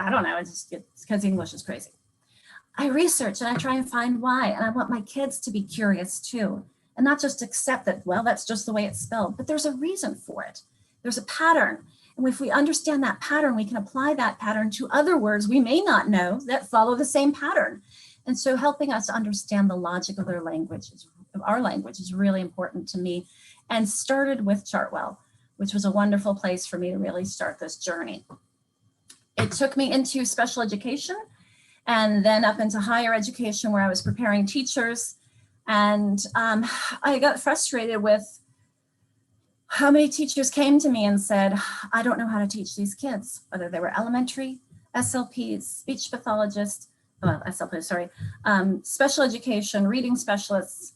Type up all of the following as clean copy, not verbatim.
I don't know, it's because English is crazy. I research and I try and find why, and I want my kids to be curious too, and not just accept that, well, that's just the way it's spelled, but there's a reason for it. There's a pattern, and if we understand that pattern, we can apply that pattern to other words we may not know that follow the same pattern. And so helping us understand the logic of our language is really important to me, and started with Chartwell, which was a wonderful place for me to really start this journey. It took me into special education and then up into higher education where I was preparing teachers. And I got frustrated with how many teachers came to me and said, I don't know how to teach these kids, whether they were elementary, SLPs, speech pathologists, special education, reading specialists.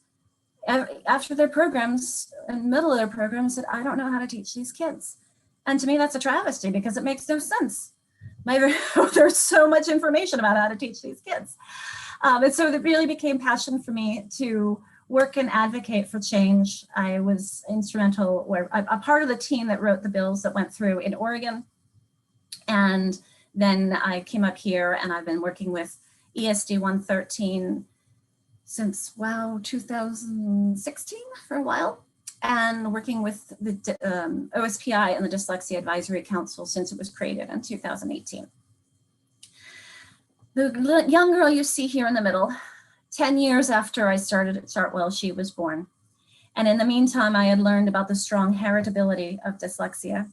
After their programs, in the middle of their programs, said, I don't know how to teach these kids. And to me, that's a travesty because it makes no sense. There's so much information about how to teach these kids. And so it really became passion for me to work and advocate for change. I was instrumental, a part of the team that wrote the bills that went through in Oregon. And then I came up here and I've been working with ESD 113 since, 2016 for a while, and working with the OSPI and the Dyslexia Advisory Council since it was created in 2018. The young girl you see here in the middle, 10 years after I started at Chartwell, she was born. And in the meantime, I had learned about the strong heritability of dyslexia.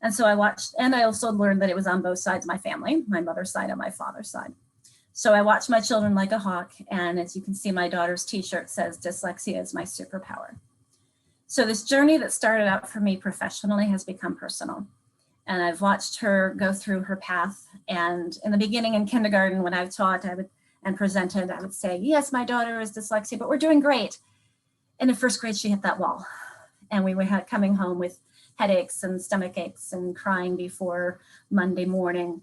And so I watched, and I also learned that it was on both sides of my family, my mother's side and my father's side. So I watched my children like a hawk. And as you can see, my daughter's t-shirt says, dyslexia is my superpower. So this journey that started out for me professionally has become personal. And I've watched her go through her path. And in the beginning in kindergarten, when I've taught and presented, I would say, yes, my daughter is dyslexia, but we're doing great. And in first grade, she hit that wall. And we were coming home with headaches and stomach aches and crying before Monday morning.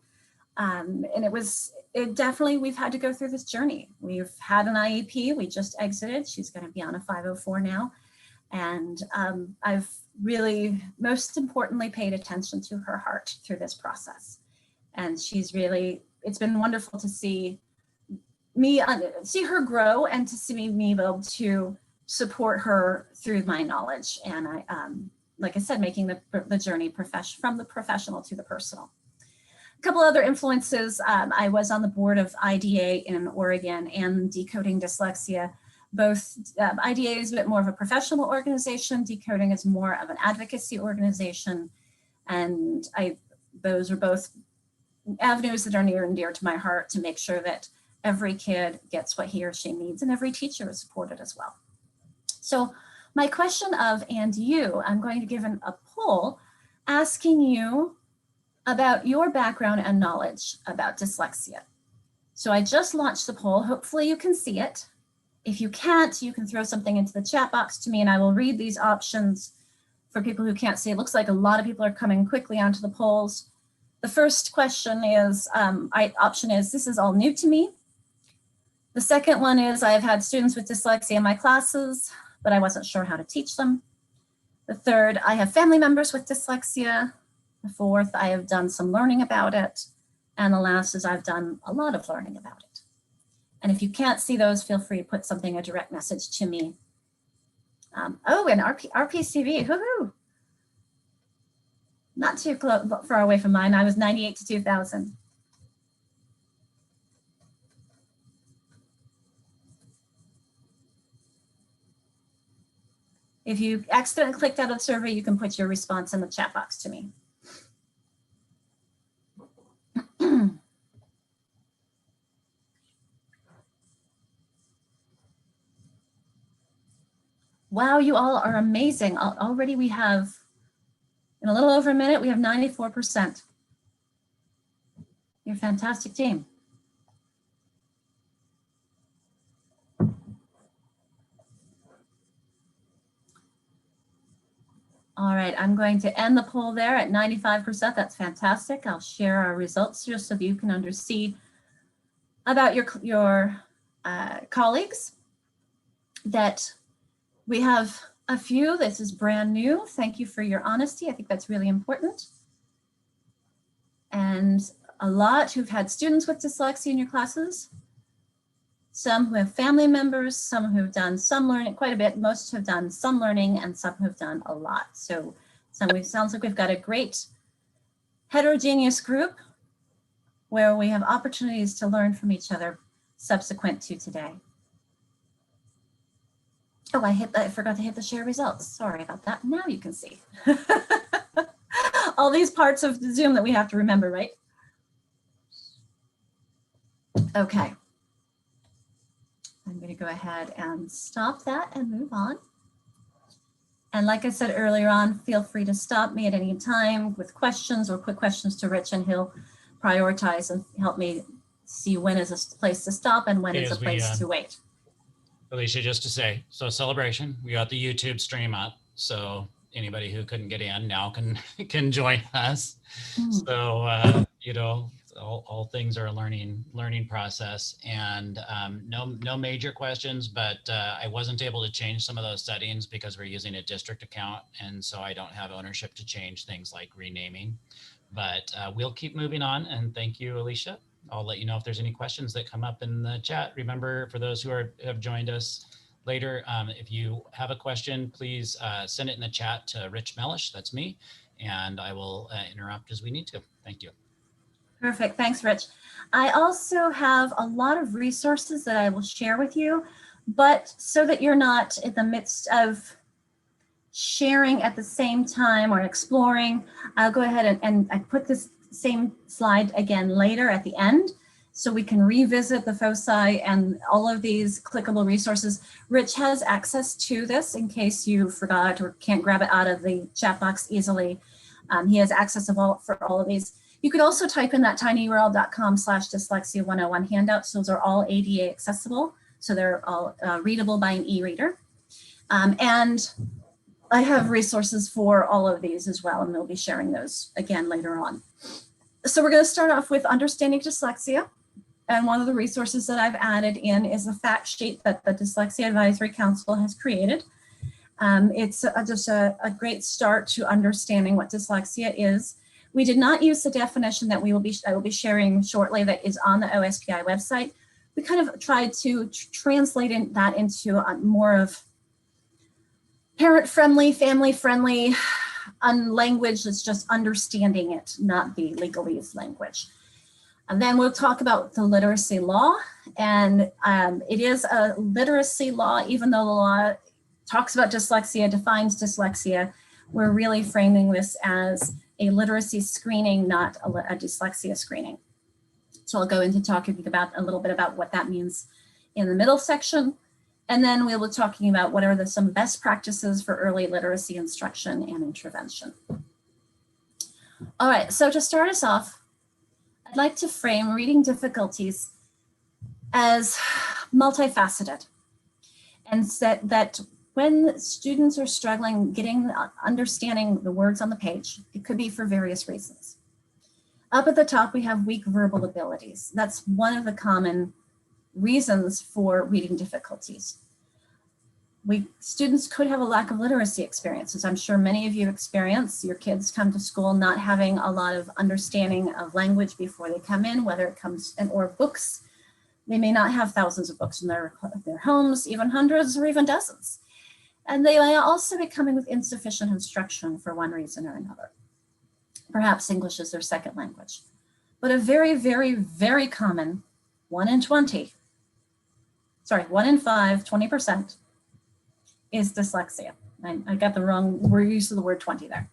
And we've had to go through this journey. We've had an IEP, we just exited. She's going to be on a 504 now. And I've really, most importantly, paid attention to her heart through this process. And it's been wonderful to see her grow and to see me be able to support her through my knowledge. And like I said, making the journey from the professional to the personal. A couple other influences. I was on the board of IDA in Oregon and Decoding Dyslexia. Both IDA is a bit more of a professional organization. Decoding is more of an advocacy organization. And those are both avenues that are near and dear to my heart to make sure that every kid gets what he or she needs and every teacher is supported as well. So my question I'm going to give a poll asking you about your background and knowledge about dyslexia. So I just launched the poll. Hopefully you can see it. If you can't, you can throw something into the chat box to me and I will read these options for people who can't see. It looks like a lot of people are coming quickly onto the polls. The first question is, option is, this is all new to me. The second one is, I have had students with dyslexia in my classes, but I wasn't sure how to teach them. The third, I have family members with dyslexia. The fourth, I have done some learning about it. And the last is, I've done a lot of learning about it. And if you can't see those, feel free to put a direct message to me. And RPCV, woohoo! Not too far away from mine. I was 98 to 2000. If you accidentally clicked out of the survey, you can put your response in the chat box to me. Wow, you all are amazing. Already we have, in a little over a minute, we have 94%. You're a fantastic team. All right, I'm going to end the poll there at 95%. That's fantastic. I'll share our results just so that you can see about your colleagues. That we have a few. This is brand new. Thank you for your honesty. I think that's really important. And a lot who've had students with dyslexia in your classes, some who have family members, some who've done some learning, quite a bit, most have done some learning, and some who've done a lot. So sounds like we've got a great heterogeneous group where we have opportunities to learn from each other subsequent to today. Oh, I forgot to hit the share results. Sorry about that. Now you can see. All these parts of the Zoom that we have to remember, right? Okay. I'm going to go ahead and stop that and move on. And like I said earlier on, feel free to stop me at any time with questions or quick questions to Rich, and he'll prioritize and help me see when is a place to stop and when is a place to wait. Alicia, just to say, so Celebration, we got the YouTube stream up, so anybody who couldn't get in now can join us. So you know, all things are a learning process, and no major questions, but I wasn't able to change some of those settings because we're using a district account, and so I don't have ownership to change things like renaming. But we'll keep moving on, and thank you, Alicia. I'll let you know if there's any questions that come up in the chat. Remember, for those who have joined us later, if you have a question, please send it in the chat to Rich Mellish, that's me, and I will interrupt as we need to. Thank you. Perfect, thanks, Rich. I also have a lot of resources that I will share with you, but so that you're not in the midst of sharing at the same time or exploring, I'll go ahead and I put this same slide again later at the end, so we can revisit the foci and all of these clickable resources. Rich has access to this in case you forgot or can't grab it out of the chat box easily. He has access for all of these. You could also type in that tinyurl.com/dyslexia101 handouts. Those are all ADA accessible, so they're all readable by an e-reader. And I have resources for all of these as well, and we'll be sharing those again later on. So we're going to start off with understanding dyslexia. And one of the resources that I've added in is a fact sheet that the Dyslexia Advisory Council has created. It's just a great start to understanding what dyslexia is. We did not use the definition that I will be sharing shortly that is on the OSPI website. We kind of tried to translate that into more of parent-friendly, family-friendly language that's just understanding it, not the legalese language. And then we'll talk about the literacy law. And it is a literacy law, even though the law talks about dyslexia, defines dyslexia, we're really framing this as a literacy screening, not a dyslexia screening. So I'll go into talking about a little bit about what that means in the middle section. And then we will be talking about what are some best practices for early literacy instruction and intervention. All right, so to start us off, I'd like to frame reading difficulties as multifaceted, and that when students are struggling understanding the words on the page, it could be for various reasons. Up at the top, we have weak verbal abilities. That's one of the common reasons for reading difficulties. Students could have a lack of literacy experiences. I'm sure many of you experience your kids come to school not having a lot of understanding of language before they come in, whether it comes in or books. They may not have thousands of books in their homes, even hundreds or even dozens. And they may also be coming with insufficient instruction for one reason or another. Perhaps English is their second language. But a very, very, very common 1 in 5, 20% is dyslexia. I got the wrong use of the word 20 there.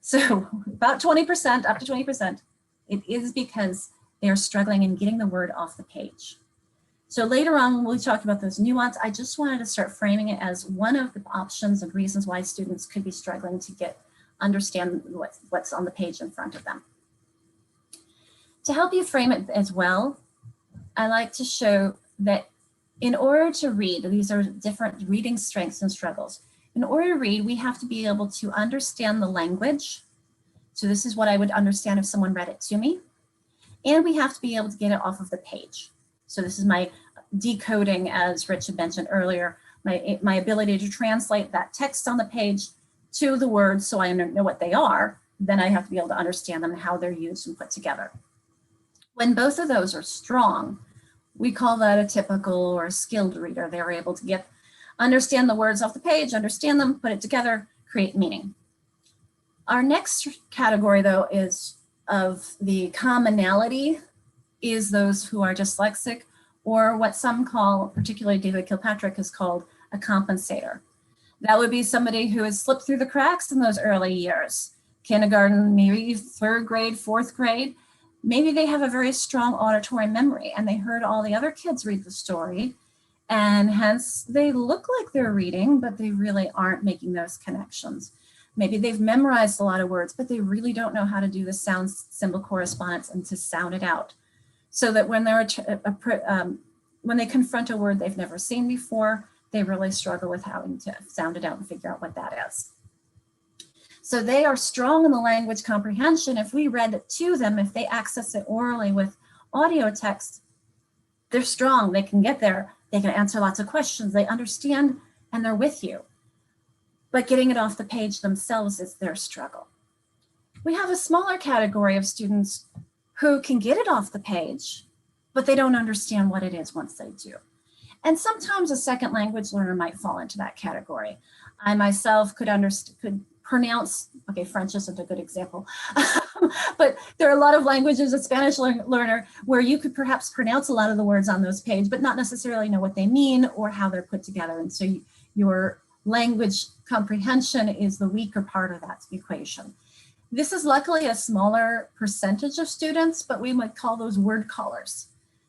So about 20%, up to 20%, it is because they are struggling in getting the word off the page. So later on, when we talk about those nuance, I just wanted to start framing it as one of the options and reasons why students could be struggling to understand what's on the page in front of them. To help you frame it as well, I like to show that in order to read, these are different reading strengths and struggles. In order to read, we have to be able to understand the language. So this is what I would understand if someone read it to me. And we have to be able to get it off of the page. So this is my decoding, as Rich had mentioned earlier, my ability to translate that text on the page to the words so I know what they are, then I have to be able to understand them and how they're used and put together. When both of those are strong, we call that a typical or a skilled reader. They're able to understand the words off the page, understand them, put it together, create meaning. Our next category, though, is of the commonality is those who are dyslexic, or what some call, particularly David Kilpatrick has called, a compensator. That would be somebody who has slipped through the cracks in those early years, kindergarten, maybe third grade, fourth grade. Maybe they have a very strong auditory memory and they heard all the other kids read the story, and hence they look like they're reading, but they really aren't making those connections. Maybe they've memorized a lot of words, but they really don't know how to do the sound symbol correspondence and to sound it out. So that when when they confront a word they've never seen before, they really struggle with having to sound it out and figure out what that is. So they are strong in the language comprehension. If we read it to them, if they access it orally with audio text, they're strong, they can get there, they can answer lots of questions, they understand, and they're with you. But getting it off the page themselves is their struggle. We have a smaller category of students who can get it off the page, but they don't understand what it is once they do. And sometimes a second language learner might fall into that category. I myself could pronounce, okay, French isn't a good example, but there are a lot of languages, a Spanish learner, where you could perhaps pronounce a lot of the words on those pages, but not necessarily know what they mean or how they're put together. And so your language comprehension is the weaker part of that equation. This is luckily a smaller percentage of students, but we might call those word callers.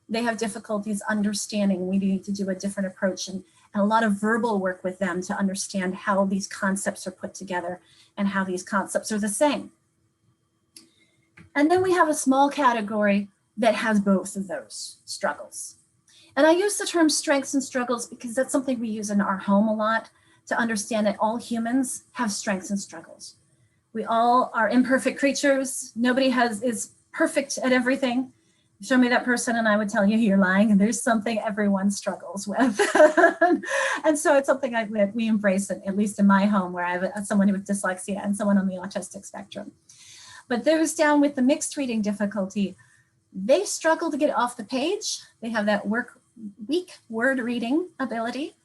They have difficulties understanding. We need to do a different approach and a lot of verbal work with them to understand how these concepts are put together and how these concepts are the same. And then we have a small category that has both of those struggles. And I use the term strengths and struggles because that's something we use in our home a lot to understand that all humans have strengths and struggles. We all are imperfect creatures. Nobody is perfect at everything. Show me that person and I would tell you you're lying, and there's something everyone struggles with. And so it's something that we embrace, at least in my home, where I have someone with dyslexia and someone on the autistic spectrum. But those down with the mixed reading difficulty, they struggle to get off the page. They have that weak word reading ability.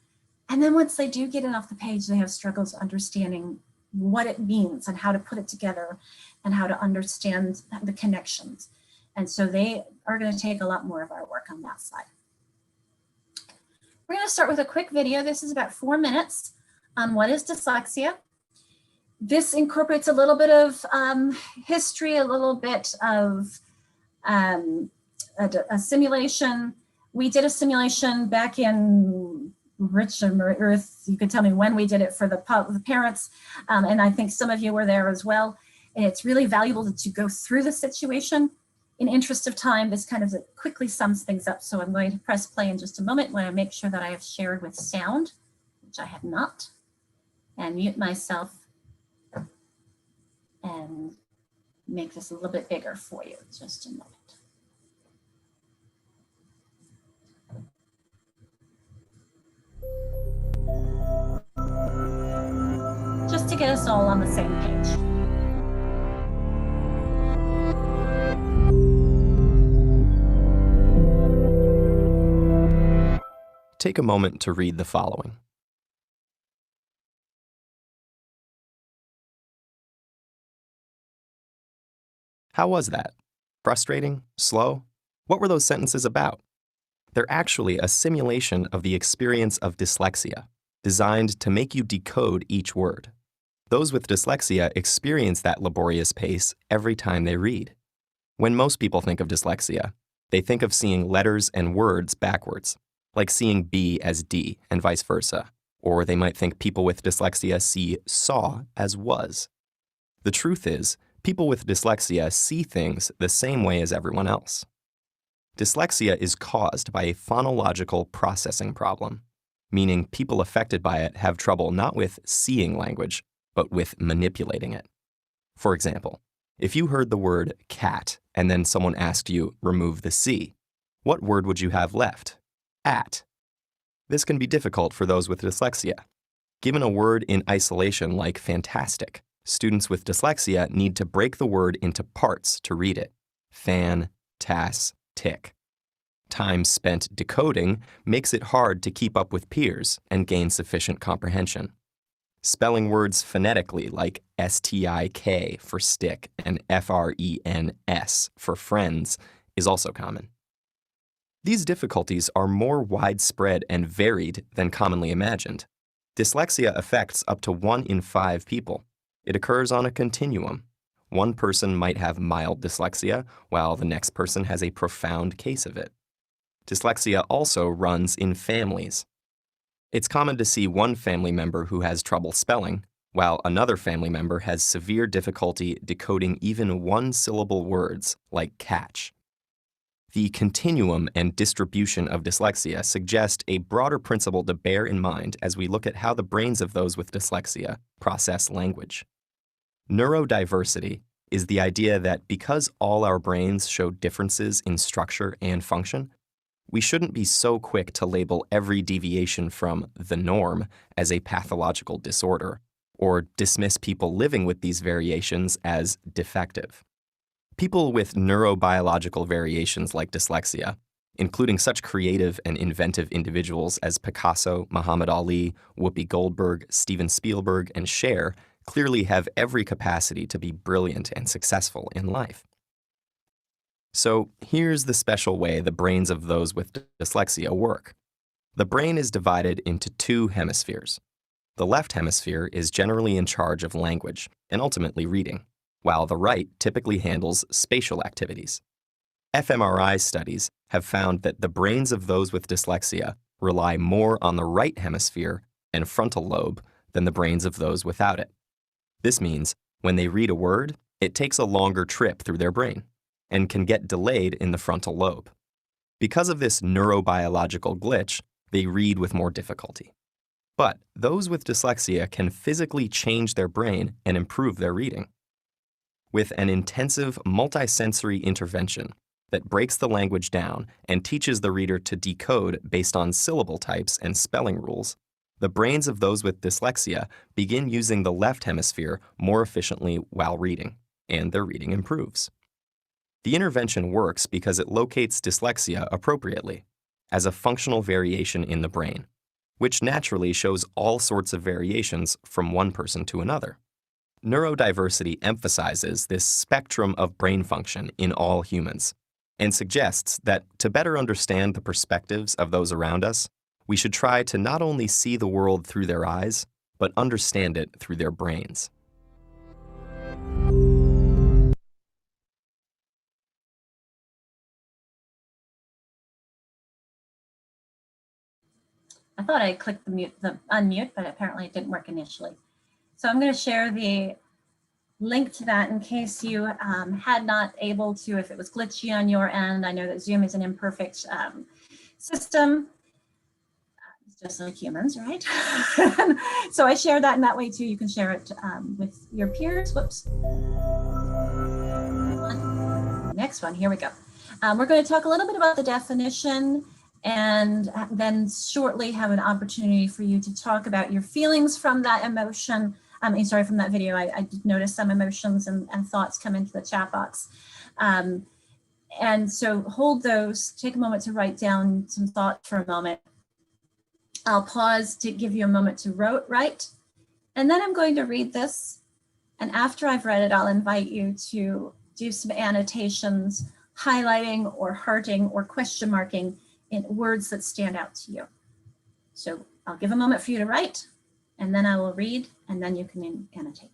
And then once they do get it off the page, they have struggles understanding what it means and how to put it together and how to understand the connections. And so they are going to take a lot more of our work on that side. We're going to start with a quick video. This is about 4 minutes on what is dyslexia. This incorporates a little bit of history, a little bit of a simulation. We did a simulation back in Earth. You could tell me when we did it for the parents, and I think some of you were there as well. And it's really valuable to go through the situation. In interest of time, this kind of quickly sums things up. So I'm going to press play in just a moment when I make sure that I have shared with sound, which I have not, and mute myself and make this a little bit bigger for you. Just a moment. Just to get us all on the same page. Take a moment to read the following. How was that? Frustrating? Slow? What were those sentences about? They're actually a simulation of the experience of dyslexia, designed to make you decode each word. Those with dyslexia experience that laborious pace every time they read. When most people think of dyslexia, they think of seeing letters and words backwards, like seeing B as D and vice versa. Or they might think people with dyslexia see saw as was. The truth is, people with dyslexia see things the same way as everyone else. Dyslexia is caused by a phonological processing problem, meaning people affected by it have trouble not with seeing language, but with manipulating it. For example, if you heard the word cat and then someone asked you, remove the C, what word would you have left? At. This can be difficult for those with dyslexia. Given a word in isolation like fantastic, Students with dyslexia need to break the word into parts to read it. Fan, tas, tick. Time spent decoding makes it hard to keep up with peers and gain sufficient comprehension. Spelling words phonetically like STIK for stick and FRENS for friends is also common. These difficulties are more widespread and varied than commonly imagined. Dyslexia affects up to 1 in 5 people. It occurs on a continuum. One person might have mild dyslexia, while the next person has a profound case of it. Dyslexia also runs in families. It's common to see one family member who has trouble spelling, while another family member has severe difficulty decoding even one-syllable words like catch. The continuum and distribution of dyslexia suggest a broader principle to bear in mind as we look at how the brains of those with dyslexia process language. Neurodiversity is the idea that because all our brains show differences in structure and function, we shouldn't be so quick to label every deviation from the norm as a pathological disorder, or dismiss people living with these variations as defective. People with neurobiological variations like dyslexia, including such creative and inventive individuals as Picasso, Muhammad Ali, Whoopi Goldberg, Steven Spielberg, and Cher, clearly have every capacity to be brilliant and successful in life. So here's the special way the brains of those with dyslexia work. The brain is divided into 2 hemispheres. The left hemisphere is generally in charge of language and ultimately reading, while the right typically handles spatial activities. fMRI studies have found that the brains of those with dyslexia rely more on the right hemisphere and frontal lobe than the brains of those without it. This means when they read a word, it takes a longer trip through their brain and can get delayed in the frontal lobe. Because of this neurobiological glitch, they read with more difficulty. But those with dyslexia can physically change their brain and improve their reading. With an intensive multisensory intervention that breaks the language down and teaches the reader to decode based on syllable types and spelling rules, the brains of those with dyslexia begin using the left hemisphere more efficiently while reading, and their reading improves. The intervention works because it locates dyslexia appropriately, as a functional variation in the brain, which naturally shows all sorts of variations from one person to another. Neurodiversity emphasizes this spectrum of brain function in all humans and suggests that to better understand the perspectives of those around us, we should try to not only see the world through their eyes, but understand it through their brains. I thought I clicked the unmute, but apparently it didn't work initially. So I'm going to share the link to that in case you had not able to, if it was glitchy on your end. I know that Zoom is an imperfect system, just like humans, right? So I share that in that way too. You can share it with your peers. Whoops. Next one, here we go. We're going to talk a little bit about the definition and then shortly have an opportunity for you to talk about your feelings from that emotion. Sorry, from that video. I did notice some emotions and thoughts come into the chat box. And so hold those, take a moment to write down some thoughts for a moment. I'll pause to give you a moment to write, and then I'm going to read this. And after I've read it, I'll invite you to do some annotations, highlighting or hearting or question marking in words that stand out to you. So I'll give a moment for you to write, and then I will read, and then you can annotate.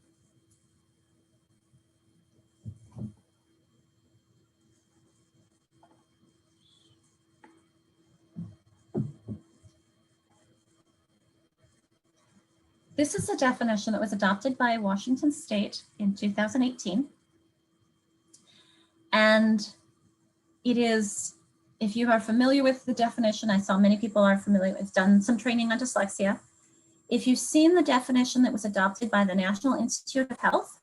This is a definition that was adopted by Washington State in 2018. And it is, if you are familiar with the definition, I saw many people are familiar with, done some training on dyslexia. If you've seen the definition that was adopted by the National Institute of Health,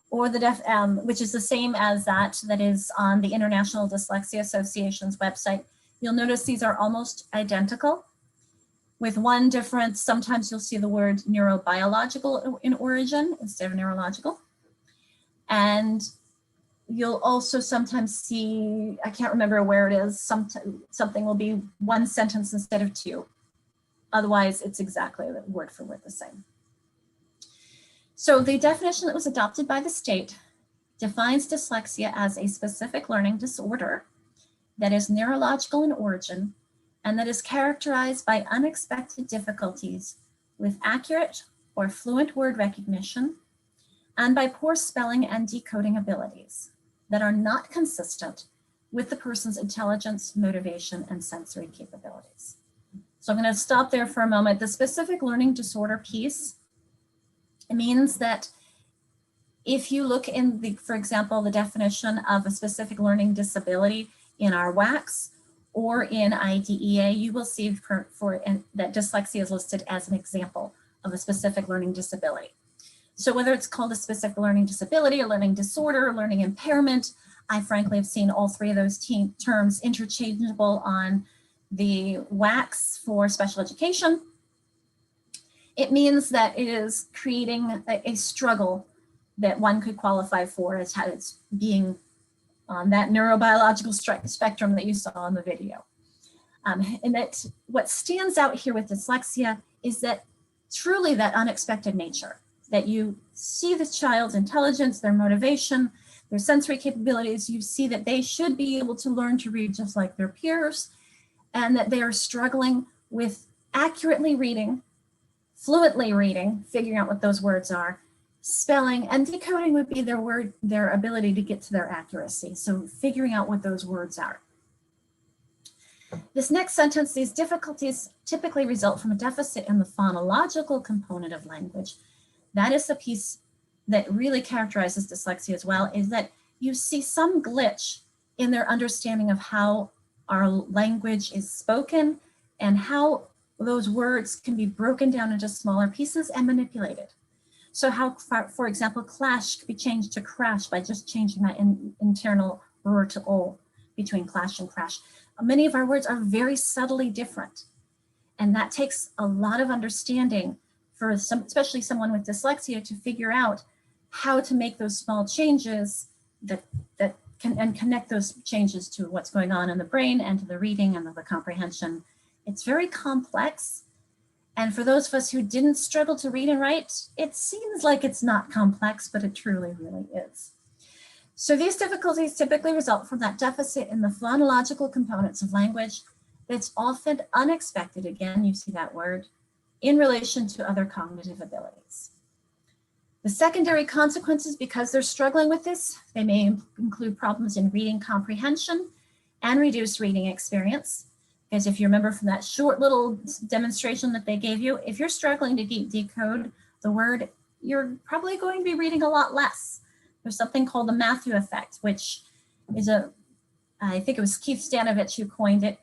or the which is the same as that is on the International Dyslexia Association's website, you'll notice these are almost identical. with one difference. Sometimes you'll see the word neurobiological in origin instead of neurological. And you'll also sometimes see, I can't remember where it is, something will be one sentence instead of two. Otherwise, it's exactly word for word the same. So the definition that was adopted by the state defines dyslexia as a specific learning disorder that is neurological in origin and that is characterized by unexpected difficulties with accurate or fluent word recognition and by poor spelling and decoding abilities that are not consistent with the person's intelligence, motivation, and sensory capabilities. So I'm going to stop there for a moment. The specific learning disorder piece, it means that if you look in the, for example, the definition of a specific learning disability in our WACs or in IDEA, you will see that dyslexia is listed as an example of a specific learning disability. So whether it's called a specific learning disability, a learning disorder, or learning impairment, I frankly have seen all three of those terms interchangeable on the WACs for special education. It means that it is creating a struggle that one could qualify for as being on that neurobiological spectrum that you saw in the video. And that what stands out here with dyslexia is that truly that unexpected nature, that you see the child's intelligence, their motivation, their sensory capabilities, you see that they should be able to learn to read just like their peers, and that they are struggling with accurately reading, fluently reading, figuring out what those words are, spelling, and decoding would be their ability to get to their accuracy. So figuring out what those words are. This next sentence, these difficulties typically result from a deficit in the phonological component of language. That is the piece that really characterizes dyslexia as well, is that you see some glitch in their understanding of how our language is spoken and how those words can be broken down into smaller pieces and manipulated. So how, for example, clash could be changed to crash by just changing that internal R to O between clash and crash. Many of our words are very subtly different. And that takes a lot of understanding for especially someone with dyslexia to figure out how to make those small changes that can connect those changes to what's going on in the brain and to the reading and the comprehension. It's very complex. And for those of us who didn't struggle to read and write, it seems like it's not complex, but it truly, really is. So these difficulties typically result from that deficit in the phonological components of language that's often unexpected, again, you see that word, in relation to other cognitive abilities. The secondary consequences, because they're struggling with this, they may include problems in reading comprehension and reduced reading experience. Because if you remember from that short little demonstration that they gave you, if you're struggling to decode the word, you're probably going to be reading a lot less. There's something called the Matthew effect, which is I think it was Keith Stanovich who coined it,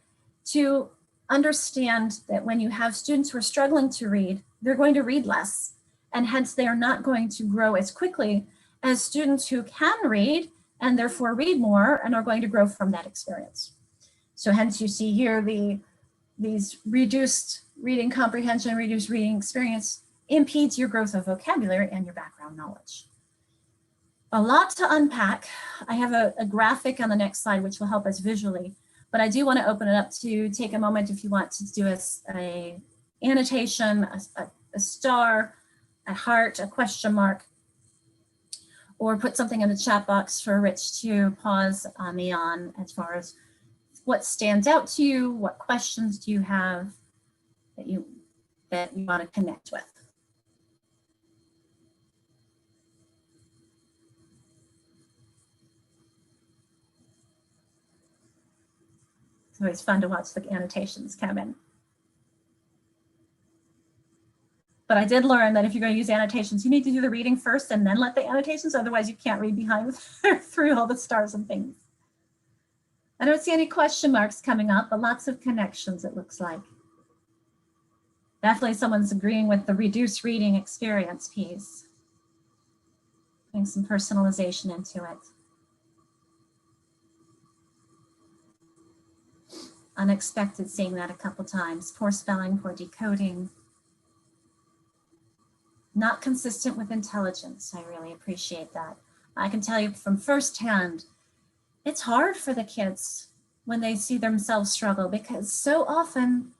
to understand that when you have students who are struggling to read, they're going to read less, and hence they are not going to grow as quickly as students who can read and therefore read more and are going to grow from that experience. So hence you see here these reduced reading comprehension, reduced reading experience impedes your growth of vocabulary and your background knowledge. A lot to unpack. I have a graphic on the next slide which will help us visually, but I do want to open it up to take a moment if you want to do a annotation, a star, a heart, a question mark, or put something in the chat box for Rich to pause me on as far as what stands out to you, what questions do you have that you want to connect with. It's always fun to watch the annotations come in. But I did learn that if you're going to use annotations, you need to do the reading first and then let the annotations, otherwise you can't read behind through all the stars and things. I don't see any question marks coming up, but lots of connections, it looks like. Definitely someone's agreeing with the reduced reading experience piece. Putting some personalization into it. unexpected seeing that a couple times. Poor spelling, poor decoding. Not consistent with intelligence. I really appreciate that. I can tell you from firsthand, it's hard for the kids when they see themselves struggle, because so often,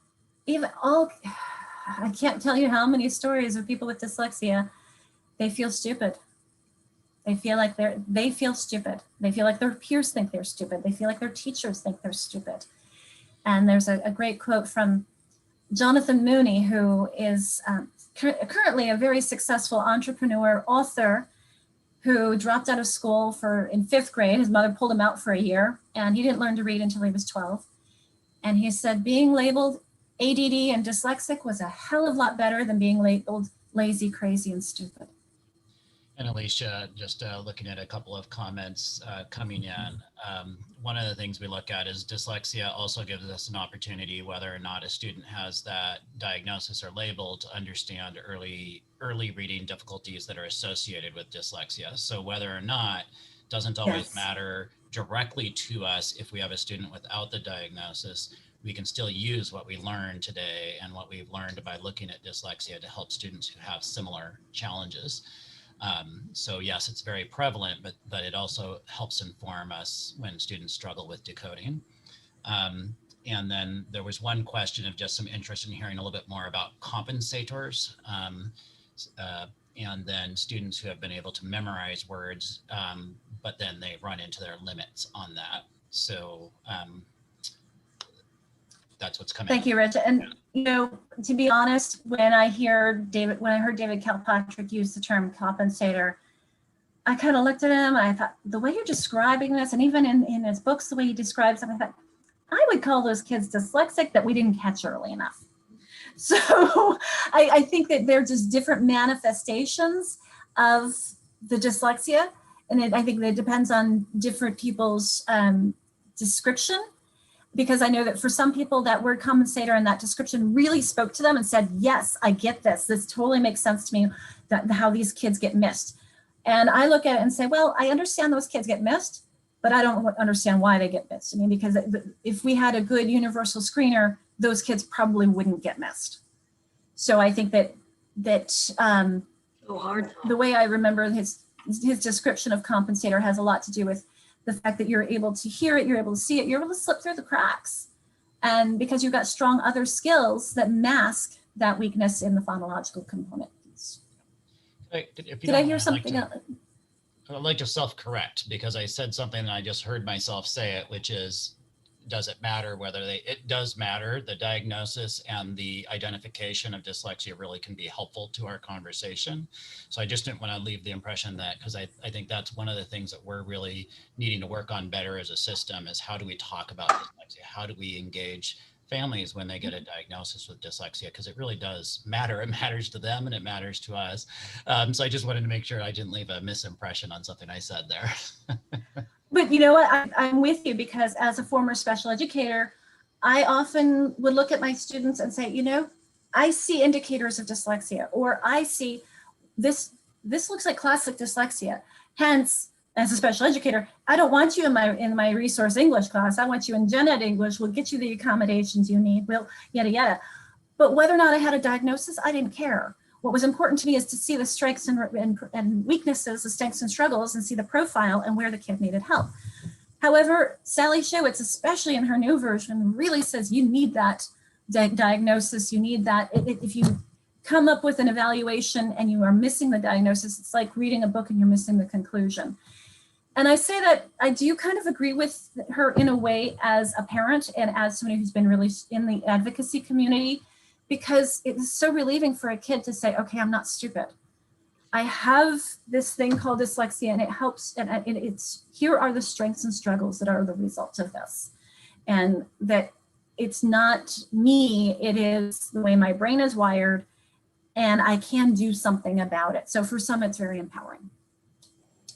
I can't tell you how many stories of people with dyslexia, they feel stupid. They feel stupid. They feel like their peers think they're stupid. They feel like their teachers think they're stupid. And there's a great quote from Jonathan Mooney, who is currently a very successful entrepreneur, author, who dropped out of school in 5th grade. His mother pulled him out for a year, and he didn't learn to read until he was 12. And he said being labeled ADD and dyslexic was a hell of a lot better than being labeled lazy, crazy, and stupid. And Alicia, just looking at a couple of comments coming in, one of the things we look at is dyslexia also gives us an opportunity, whether or not a student has that diagnosis or label, to understand early reading difficulties that are associated with dyslexia. So whether or not, doesn't always matter directly to us if we have a student without the diagnosis, we can still use what we learned today and what we've learned by looking at dyslexia to help students who have similar challenges. So yes, it's very prevalent, but it also helps inform us when students struggle with decoding. And then there was one question of just some interest in hearing a little bit more about compensators, and then students who have been able to memorize words, but then they run into their limits on that. So that's what's coming. Thank you, Rich. And to be honest, when I heard David Kilpatrick use the term compensator, I kind of looked at him and I thought, the way you're describing this, and even in his books, the way he describes them, I thought, I would call those kids dyslexic that we didn't catch early enough. So I think that they're just different manifestations of the dyslexia. And I think that it depends on different people's description. Because I know that for some people, that word compensator and that description really spoke to them and said, yes, I get this. This totally makes sense to me, that how these kids get missed. And I look at it and say, well, I understand those kids get missed, but I don't understand why they get missed. I mean, because if we had a good universal screener, those kids probably wouldn't get missed. So I think that the way I remember his description of compensator has a lot to do with the fact that you're able to hear it, you're able to see it, you're able to slip through the cracks. And because you've got strong other skills that mask that weakness in the phonological component piece. Did I hear something else? I'd like to self-correct, because I said something and I just heard myself say it, which is, does it matter whether it does matter. The diagnosis and the identification of dyslexia really can be helpful to our conversation. So I just didn't want to leave the impression that, because I think that's one of the things that we're really needing to work on better as a system, is how do we talk about dyslexia? How do we engage families when they get a diagnosis with dyslexia? Because it really does matter. It matters to them and it matters to us. So I just wanted to make sure I didn't leave a misimpression on something I said there. But you know what, I'm with you, because as a former special educator, I often would look at my students and say, I see indicators of dyslexia, or I see this looks like classic dyslexia. Hence, as a special educator, I don't want you in my resource English class. I want you in gen ed English. We'll get you the accommodations you need, yada, yada. But whether or not I had a diagnosis, I didn't care. What was important to me is to see the strengths and weaknesses, the strengths and struggles, and see the profile and where the kid needed help. However, Sally Showitz, especially in her new version, really says you need that diagnosis. You need that. If you come up with an evaluation and you are missing the diagnosis, it's like reading a book and you're missing the conclusion. And I say that I do kind of agree with her in a way as a parent and as somebody who's been really in the advocacy community, because it is so relieving for a kid to say, okay, I'm not stupid. I have this thing called dyslexia, and it helps, and it's, here are the strengths and struggles that are the result of this. And that it's not me, it is the way my brain is wired, and I can do something about it. So for some, it's very empowering.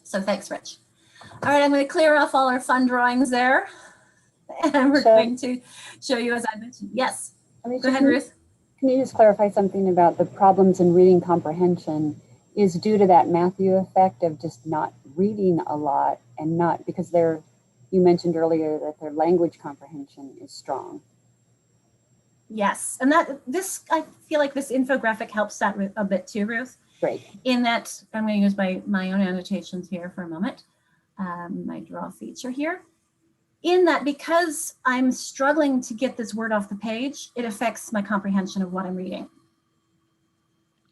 So thanks, Rich. All right, I'm going to clear off all our fun drawings there. And we're going to show you, as I mentioned. Yes, go ahead, Ruth. Can you just clarify something about the problems in reading comprehension is due to that Matthew effect of just not reading a lot, and not because they're you mentioned earlier that their language comprehension is strong. Yes, and I feel like this infographic helps that a bit too, Ruth. Great. In that, I'm going to use my own annotations here for a moment, my draw feature here. In that, because I'm struggling to get this word off the page, it affects my comprehension of what I'm reading.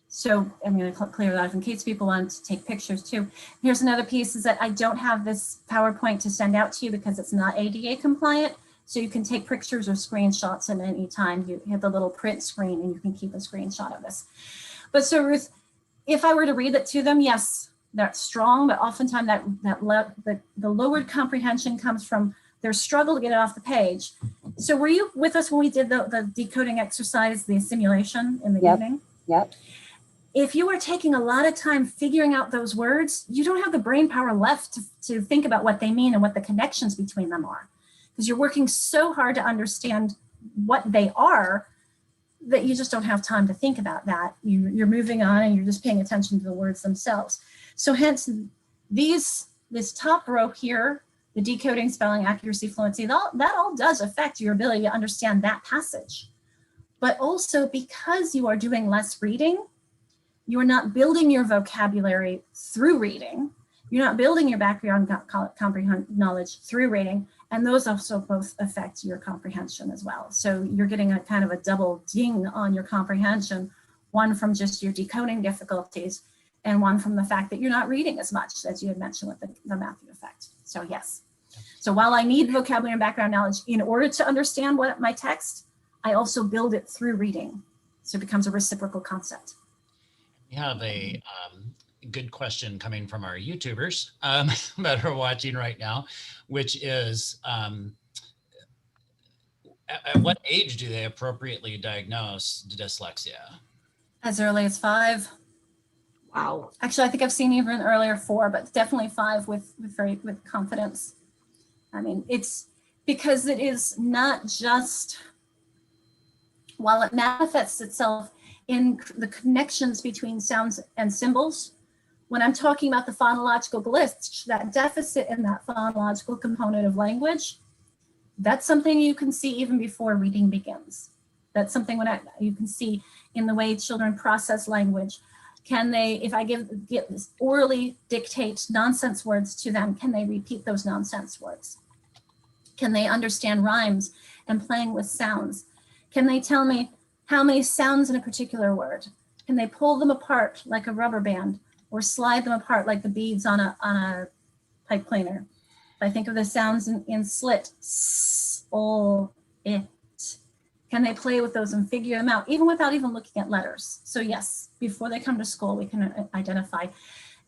So I'm going to clear that up in case people want to take pictures too. Here's another piece, is that I don't have this PowerPoint to send out to you because it's not ADA compliant. So you can take pictures or screenshots at any time. You hit the little print screen and you can keep a screenshot of this. But so Ruth, if I were to read it to them, yes, that's strong, but oftentimes the lowered comprehension comes from their struggle to get it off the page. So were you with us when we did the decoding exercise, the simulation in the evening? Yep. If you are taking a lot of time figuring out those words, you don't have the brain power left to think about what they mean and what the connections between them are. Because you're working so hard to understand what they are that you just don't have time to think about that. You're moving on and you're just paying attention to the words themselves. So hence this top row here, the decoding, spelling, accuracy, fluency, that all does affect your ability to understand that passage. But also because you are doing less reading, you are not building your vocabulary through reading. You're not building your background comprehend knowledge through reading. And those also both affect your comprehension as well. So you're getting a kind of a double ding on your comprehension, one from just your decoding difficulties and one from the fact that you're not reading as much as you had mentioned with the Matthew effect. So yes. So while I need vocabulary and background knowledge in order to understand what my text, I also build it through reading. So it becomes a reciprocal concept. We have a good question coming from our YouTubers that are watching right now, which is, at what age do they appropriately diagnose dyslexia? As early as 5. Wow. Actually, I think I've seen even earlier 4, but definitely 5 with confidence. I mean, it's because it is not just, while it manifests itself in the connections between sounds and symbols, when I'm talking about the phonological glitch, that deficit in that phonological component of language, that's something you can see even before reading begins. That's something you can see in the way children process language. Can they, if I orally dictate nonsense words to them, can they repeat those nonsense words? Can they understand rhymes and playing with sounds? Can they tell me how many sounds in a particular word? Can they pull them apart like a rubber band or slide them apart like the beads on a pipe cleaner? If I think of the sounds in slit, s, o, it. Can they play with those and figure them out, even without even looking at letters? So yes, before they come to school, we can identify.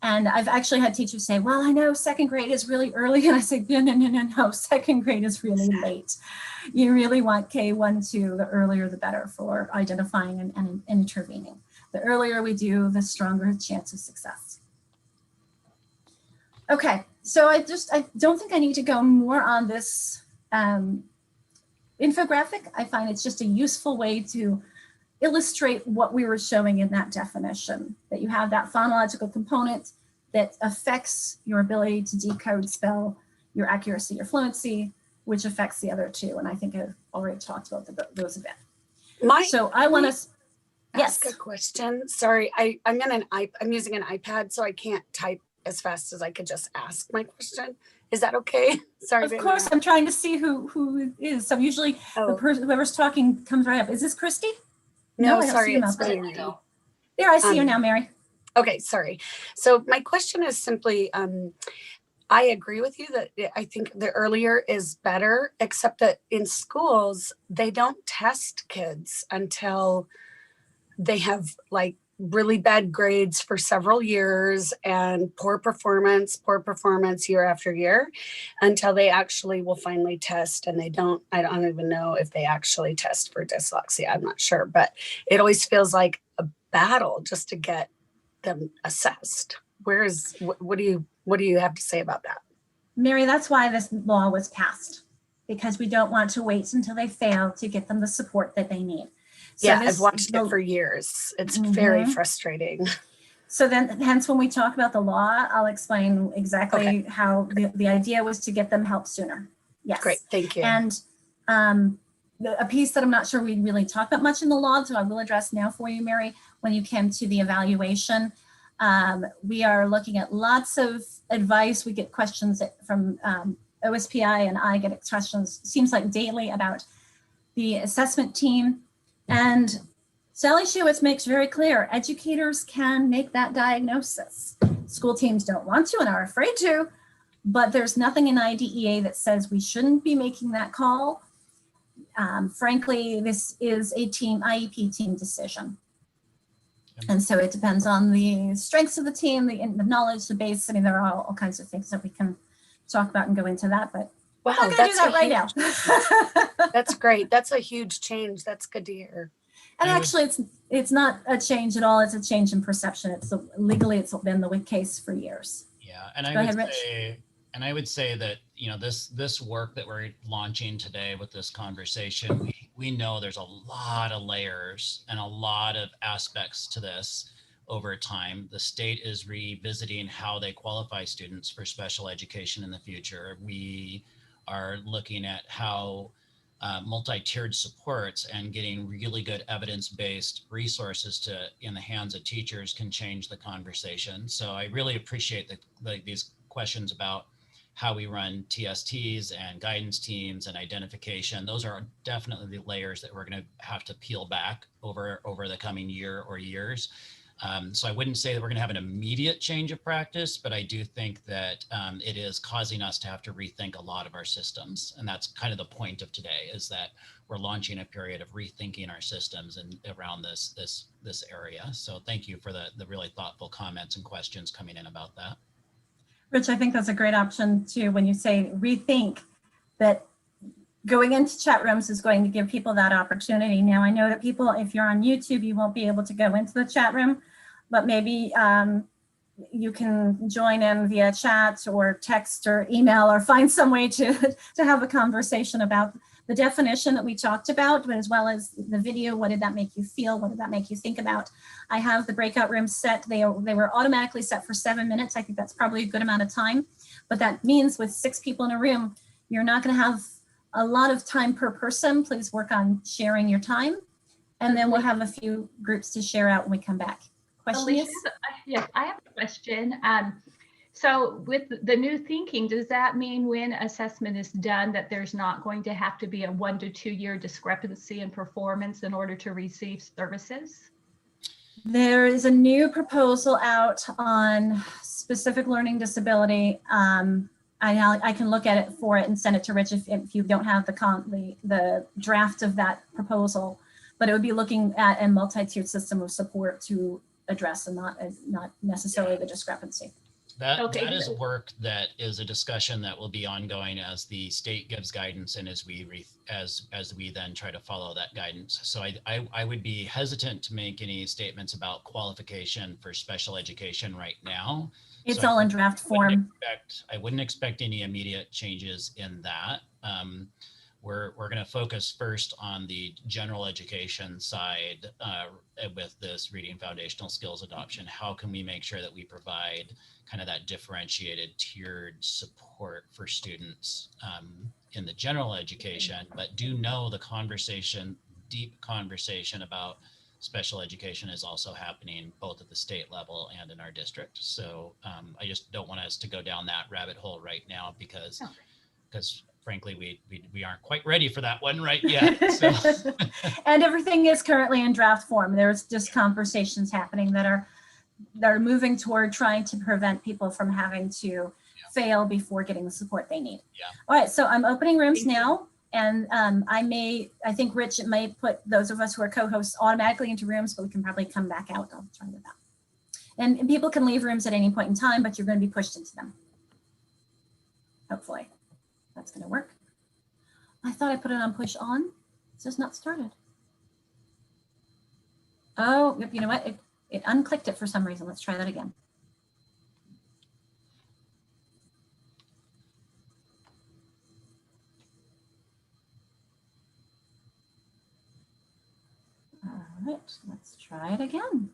And I've actually had teachers say, well, I know 2nd grade is really early. And I say, no, 2nd grade is really late. You really want K1, 2, the earlier the better for identifying and intervening. The earlier we do, the stronger chance of success. Okay, so I don't think I need to go more on this infographic. I find it's just a useful way to illustrate what we were showing in that definition, that you have that phonological component that affects your ability to decode, spell, your accuracy, your fluency, which affects the other two. And I think I've already talked about those a bit. So I want to ask a question. Sorry, I'm using an iPad, so I can't type as fast as I could just ask my question. Is that okay? Sorry. Of course, I'm trying to see who it is. So usually the person, whoever's talking comes right up. Is this Christy? No, I don't sorry, see you it's now. Mary. There, I see you now, Mary. Okay, sorry. So my question is simply, I agree with you that I think the earlier is better, except that in schools, they don't test kids until they have like really bad grades for several years and poor performance year after year until they actually will finally test. And I don't even know if they actually test for dyslexia. I'm not sure, but it always feels like a battle just to get them assessed. What do you have to say about that? Mary, that's why this law was passed, because we don't want to wait until they fail to get them the support that they need. So yeah, I've watched it for years. It's very frustrating. So then, hence when we talk about the law, I'll explain exactly how the idea was to get them help sooner. Yes. Great, thank you. And a piece that I'm not sure we really talk about much in the law, so I will address now for you, Mary, when you came to the evaluation, we are looking at lots of advice. We get questions from OSPI, and I get questions, seems like daily, about the assessment team. And Sally Shewitz makes very clear, educators can make that diagnosis. School teams don't want to and are afraid to, but there's nothing in IDEA that says we shouldn't be making that call. Frankly, this is a IEP team decision. And so it depends on the strengths of the team, the knowledge, the base. I mean, there are all kinds of things that we can talk about and go into that, but Wow, I'm not going to do that right now. That's great. That's a huge change. That's good to hear. And actually, it's not a change at all. It's a change in perception. Legally, it's been the case for years. Yeah, and I would say that, you know, this work that we're launching today with this conversation, we know there's a lot of layers and a lot of aspects to this over time. The state is revisiting how they qualify students for special education in the future. We are looking at how multi-tiered supports and getting really good evidence-based resources in the hands of teachers can change the conversation. So I really appreciate these questions about how we run TSTs and guidance teams and identification. Those are definitely the layers that we're going to have to peel back over the coming year or years. So I wouldn't say that we're going to have an immediate change of practice, but I do think that it is causing us to have to rethink a lot of our systems. And that's kind of the point of today, is that we're launching a period of rethinking our systems and around this area. So thank you for the really thoughtful comments and questions coming in about that. Rich, I think that's a great option too. When you say rethink, that going into chat rooms is going to give people that opportunity. Now, I know that people, if you're on YouTube, you won't be able to go into the chat room, but maybe you can join in via chat or text or email, or find some way to have a conversation about the definition that we talked about, but as well as the video. What did that make you feel? What did that make you think about? I have the breakout rooms set. They were automatically set for 7 minutes. I think that's probably a good amount of time, but that means with 6 people in a room, you're not going to have a lot of time per person. Please work on sharing your time, and then we'll have a few groups to share out when we come back. Questions? Yes, I have a question. So with the new thinking, does that mean when assessment is done that there's not going to have to be a 1 to 2 year discrepancy in performance in order to receive services? There is a new proposal out on specific learning disability. I can look at it for it and send it to Rich if you don't have the draft of that proposal, but it would be looking at a multi-tiered system of support to address and not necessarily the discrepancy. That is work that is a discussion that will be ongoing as the state gives guidance and as we then try to follow that guidance. So I would be hesitant to make any statements about qualification for special education right now. It's all in draft form. I wouldn't expect any immediate changes in that. We're going to focus first on the general education side with this reading foundational skills adoption. How can we make sure that we provide kind of that differentiated tiered support for students in the general education, but do know the deep conversation about special education is also happening both at the state level and in our district. So I just don't want us to go down that rabbit hole right now because frankly, we aren't quite ready for that one right yet. So. And everything is currently in draft form. There's just conversations happening that are moving toward trying to prevent people from having to fail before getting the support they need. Yeah. All right, so I'm opening rooms now. And I think Rich may put those of us who are co-hosts automatically into rooms, but we can probably come back out. I'll try that. And people can leave rooms at any point in time, but you're going to be pushed into them. Hopefully that's going to work. I thought I put it on push on. It's just not started. Oh, you know what? It unclicked it for some reason. Let's try that again. All right, let's try it again.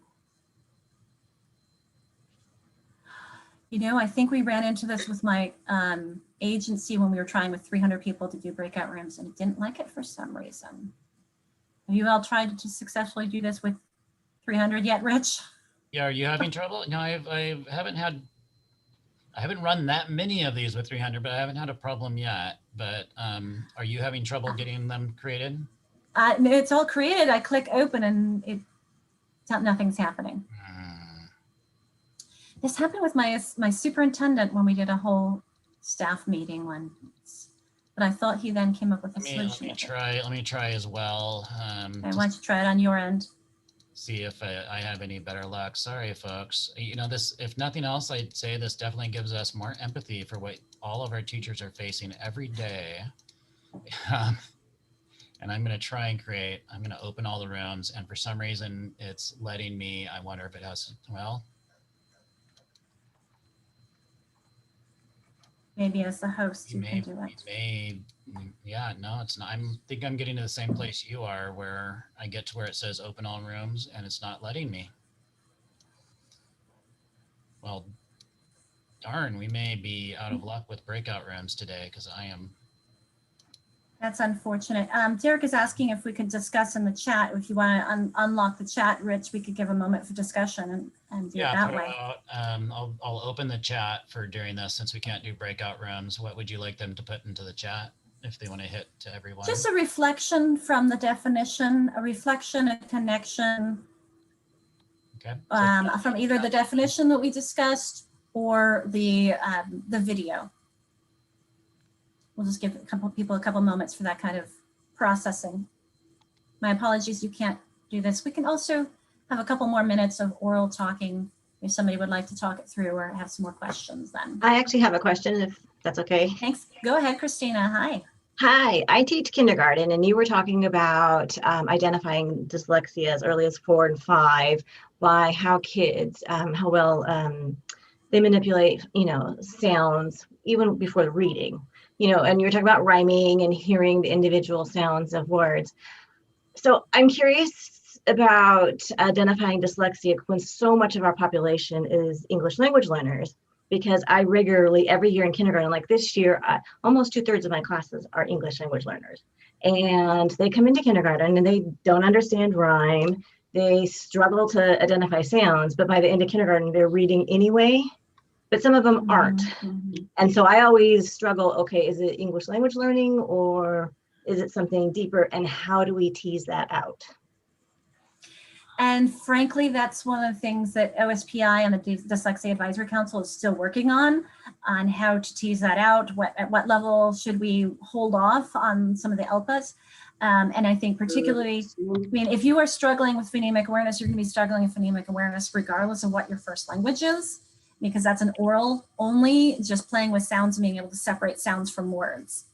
You know, I think we ran into this with my agency when we were trying with 300 people to do breakout rooms and didn't like it for some reason. Have you all tried to successfully do this with 300 yet, Rich? Yeah, are you having trouble? No, I haven't run that many of these with 300, but I haven't had a problem yet. But are you having trouble getting them created? It's all created. I click open and nothing's happening. This happened with my superintendent when we did a whole staff meeting once, but I thought he then came up with a solution. Let me try as well. Okay, why don't you try it on your end? See if I have any better luck. Sorry, folks. You know, this, if nothing else, I'd say this definitely gives us more empathy for what all of our teachers are facing every day. And I'm going to try and create, I'm going to open all the rooms, and for some reason it's letting me, I wonder if it has, well. Maybe as the host, you can do it. Yeah, no, it's not. I think I'm getting to the same place you are, where I get to where it says open all rooms and it's not letting me. Well, darn, we may be out of luck with breakout rooms today, because I am. That's unfortunate. Derek is asking if we could discuss in the chat. If you want to unlock the chat, Rich, we could give a moment for discussion and do it that way. I'll open the chat for during this, since we can't do breakout rooms. What would you like them to put into the chat if they want to hit to everyone? Just a reflection from the definition, a reflection, a connection. Okay. From either the definition that we discussed or the video. We'll just give a couple people a couple moments for that kind of processing. My apologies, you can't do this. We can also have a couple more minutes of oral talking if somebody would like to talk it through or have some more questions then. I actually have a question, if that's okay. Thanks. Go ahead, Christina. Hi. Hi, I teach kindergarten, and you were talking about identifying dyslexia as early as 4 and 5 by how kids, how well they manipulate, sounds even before the reading. And you were talking about rhyming and hearing the individual sounds of words. So I'm curious about identifying dyslexia when so much of our population is English language learners, because I regularly, every year in kindergarten, like this year, almost 2/3 of my classes are English language learners. And they come into kindergarten and they don't understand rhyme. They struggle to identify sounds, but by the end of kindergarten, they're reading anyway. But some of them aren't. And so I always struggle, okay, is it English language learning or is it something deeper? And how do we tease that out? And frankly, that's one of the things that OSPI and the Dyslexia Advisory Council is still working on how to tease that out. At what level should we hold off on some of the ELPAs? And I think particularly, if you are struggling with phonemic awareness, you're going to be struggling with phonemic awareness regardless of what your first language is, because that's an oral only, just playing with sounds and being able to separate sounds from words.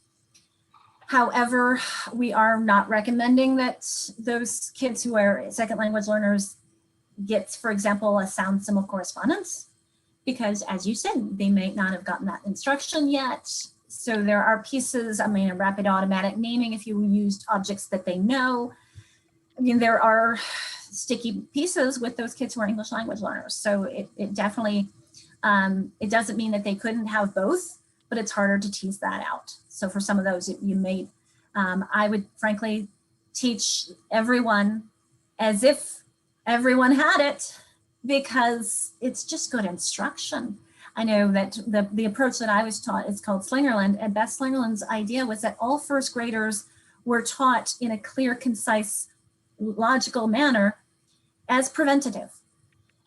However, we are not recommending that those kids who are second language learners get, for example, a sound symbol correspondence, because as you said, they may not have gotten that instruction yet. So there are pieces, a rapid automatic naming if you used objects that they know. There are sticky pieces with those kids who are English language learners. So it definitely, it doesn't mean that they couldn't have both, but it's harder to tease that out. So for some of those, you may, I would frankly teach everyone as if everyone had it, because it's just good instruction. I know that the approach that I was taught is called Slingerland, and Beth Slingerland's idea was that all first graders were taught in a clear, concise, logical manner as preventative.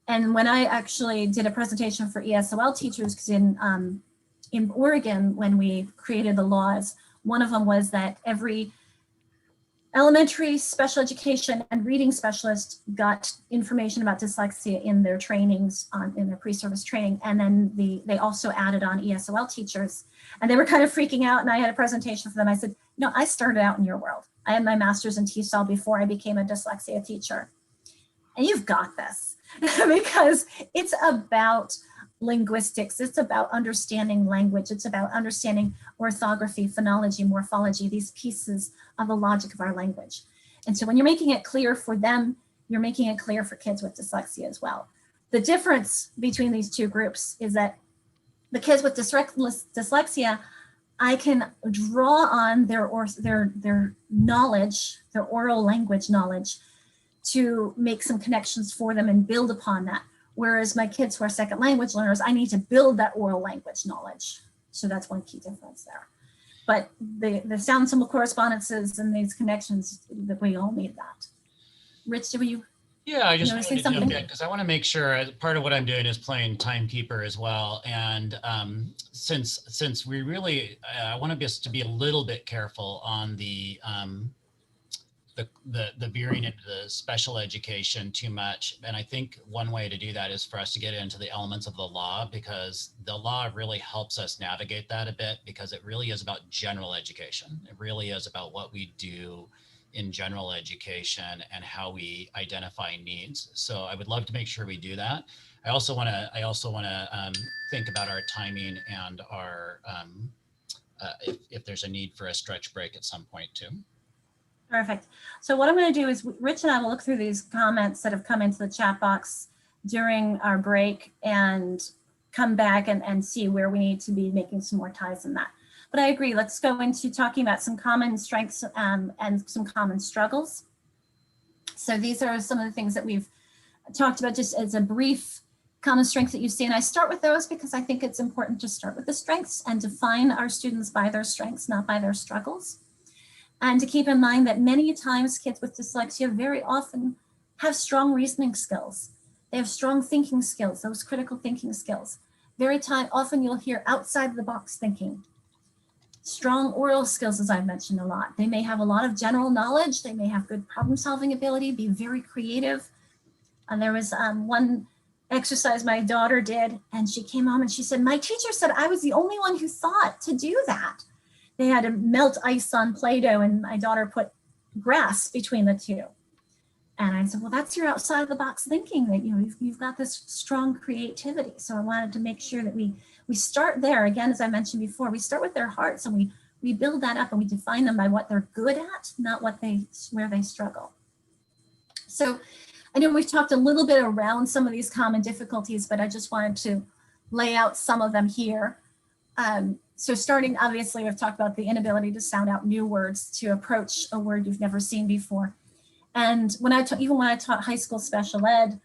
And when I actually did a presentation for ESOL teachers, because in Oregon, when we created the laws, one of them was that every elementary special education and reading specialist got information about dyslexia in their trainings, in their pre-service training. And then they also added on ESOL teachers, and they were kind of freaking out. And I had a presentation for them. I said, I started out in your world. I had my master's in TESOL before I became a dyslexia teacher. And you've got this, because it's about linguistics. It's about understanding language. It's about understanding orthography, phonology, morphology, these pieces of the logic of our language. And so when you're making it clear for them, you're making it clear for kids with dyslexia as well. The difference between these two groups is that the kids with dyslexia, I can draw on their knowledge, their oral language knowledge, to make some connections for them and build upon that. Whereas my kids who are second language learners, I need to build that oral language knowledge. So that's one key difference there. But the sound symbol correspondences and these connections, that we all need that. Rich, do you? Yeah, I just wanna wanted say to jump something? in because I want to make sure part of what I'm doing is playing timekeeper as well. And since we really, I want us to be a little bit careful on the veering into the special education too much. And I think one way to do that is for us to get into the elements of the law, because the law really helps us navigate that a bit, because it really is about general education. It really is about what we do in general education and how we identify needs. So I would love to make sure we do that. I also want to think about our timing and our if there's a need for a stretch break at some point too. Perfect. So what I'm going to do is Rich and I will look through these comments that have come into the chat box during our break and come back and see where we need to be making some more ties in that. But I agree, let's go into talking about some common strengths and some common struggles. So these are some of the things that we've talked about just as a brief common strengths that you see. And I start with those because I think it's important to start with the strengths and define our students by their strengths, not by their struggles. And to keep in mind that many times kids with dyslexia very often have strong reasoning skills. They have strong thinking skills, those critical thinking skills. Very often you'll hear outside the box thinking. Strong oral skills, as I've mentioned a lot. They may have a lot of general knowledge. They may have good problem solving ability, be very creative. And there was one exercise my daughter did, and she came home and she said, my teacher said I was the only one who thought to do that. They had to melt ice on Play-Doh and my daughter put grass between the two. And I said, well, that's your outside of the box thinking, that you've got this strong creativity. So I wanted to make sure that we start there. Again, as I mentioned before, we start with their hearts and we build that up and we define them by what they're good at, not where they struggle. So I know we've talked a little bit around some of these common difficulties, but I just wanted to lay out some of them here. So starting, obviously, we've talked about the inability to sound out new words, to approach a word you've never seen before. And even when I taught high school special ed,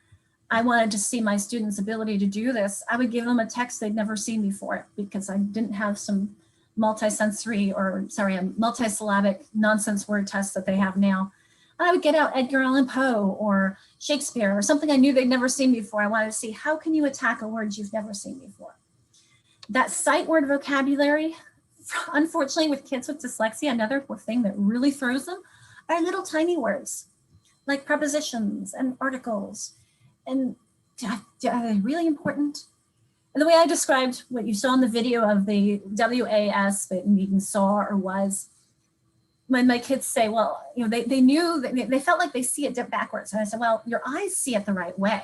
I wanted to see my students' ability to do this. I would give them a text they'd never seen before because I didn't have some multisyllabic nonsense word tests that they have now. And I would get out Edgar Allan Poe or Shakespeare or something I knew they'd never seen before. I wanted to see, how can you attack a word you've never seen before? That sight word vocabulary, unfortunately with kids with dyslexia, another thing that really throws them are little tiny words like prepositions and articles. And are they really important? And the way I described what you saw in the video of the WAS that you saw or was, when my kids say, well, they knew, they felt like they see it backwards. And I said, well, your eyes see it the right way.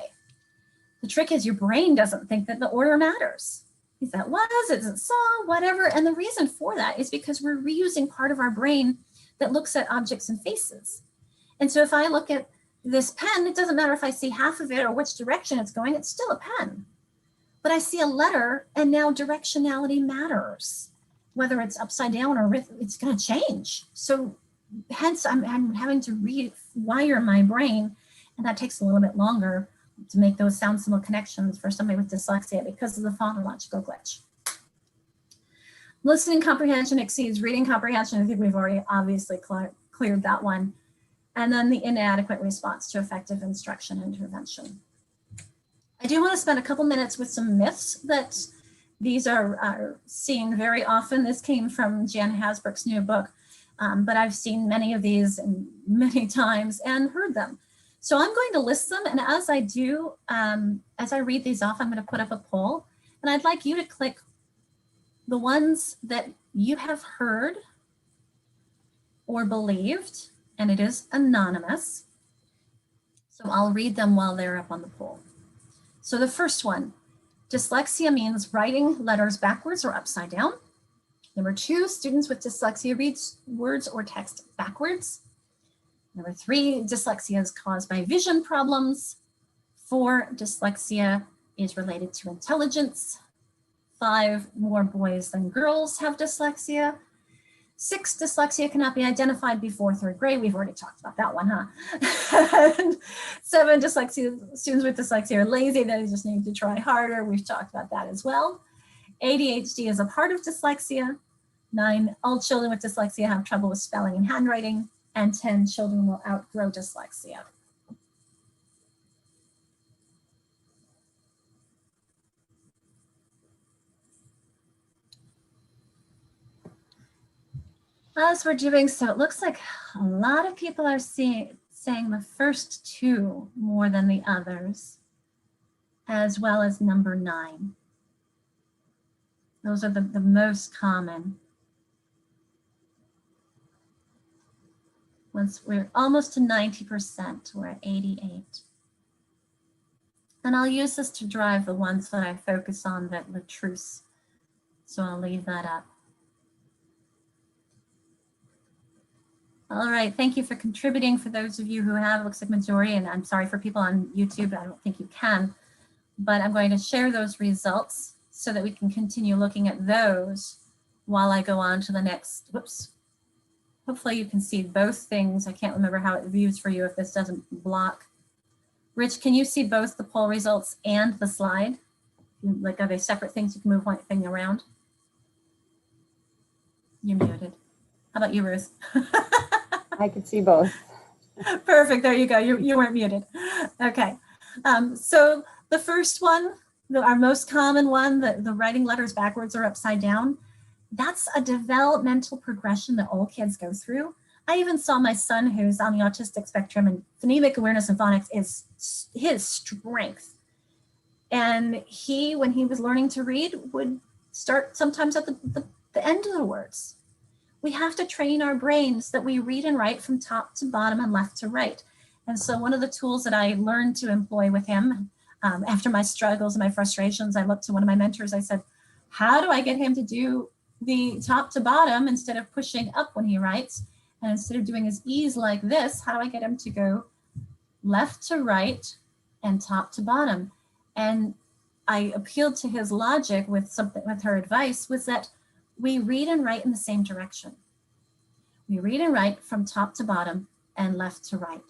The trick is your brain doesn't think that the order matters. Is that was, it's saw, whatever. And the reason for that is because we're reusing part of our brain that looks at objects and faces. And so if I look at this pen, it doesn't matter if I see half of it or which direction it's going, it's still a pen. But I see a letter and now directionality matters. Whether it's upside down or it's going to change. So hence I'm having to rewire my brain, and that takes a little bit longer to make those sound symbol connections for somebody with dyslexia because of the phonological glitch. Listening comprehension exceeds reading comprehension. I think we've already obviously cleared that one. And then the inadequate response to effective instruction intervention. I do want to spend a couple minutes with some myths that these are seen very often. This came from Jan Hasbrook's new book, but I've seen many of these many times and heard them. So I'm going to list them, and as I do, as I read these off, I'm going to put up a poll, and I'd like you to click the ones that you have heard or believed, and it is anonymous. So I'll read them while they're up on the poll. So the first one, dyslexia means writing letters backwards or upside down. Number 2, students with dyslexia read words or text backwards. Number 3, dyslexia is caused by vision problems. 4, dyslexia is related to intelligence. 5 more boys than girls have dyslexia. 6, dyslexia cannot be identified before 3rd grade. We've already talked about that one, huh? And 7, students with dyslexia are lazy. They just need to try harder. We've talked about that as well. ADHD is a part of dyslexia. 9, all children with dyslexia have trouble with spelling and handwriting. And 10, children will outgrow dyslexia. As we're doing so, it looks like a lot of people are saying the first 2 more than the others, as well as number 9. Those are the most common. Once we're almost to 90%, we're at 88. And I'll use this to drive the ones that I focus on, that the truths. So I'll leave that up. All right, thank you for contributing. For those of you who have, looks like majority, and I'm sorry for people on YouTube, I don't think you can, but I'm going to share those results so that we can continue looking at those while I go on to the next, whoops. Hopefully you can see both things. I can't remember how it views for you if this doesn't block. Rich, can you see both the poll results and the slide? Like, are they separate things? You can move one thing around. You're muted. How about you, Ruth? I could see both. Perfect. There you go. You weren't muted. Okay. So the first one, our most common one, the writing letters backwards or upside down, that's a developmental progression that all kids go through. I even saw my son, who's on the autistic spectrum, and phonemic awareness and phonics is his strength. And he, when he was learning to read, would start sometimes at the end of the words. We have to train our brains that we read and write from top to bottom and left to right. And so one of the tools that I learned to employ with him, after my struggles and my frustrations, I looked to one of my mentors. I said, how do I get him to do the top to bottom instead of pushing up when he writes? And instead of doing his E's like this, how do I get him to go left to right and top to bottom? And I appealed to his logic with her advice, was that we read and write in the same direction. We read and write from top to bottom and left to right.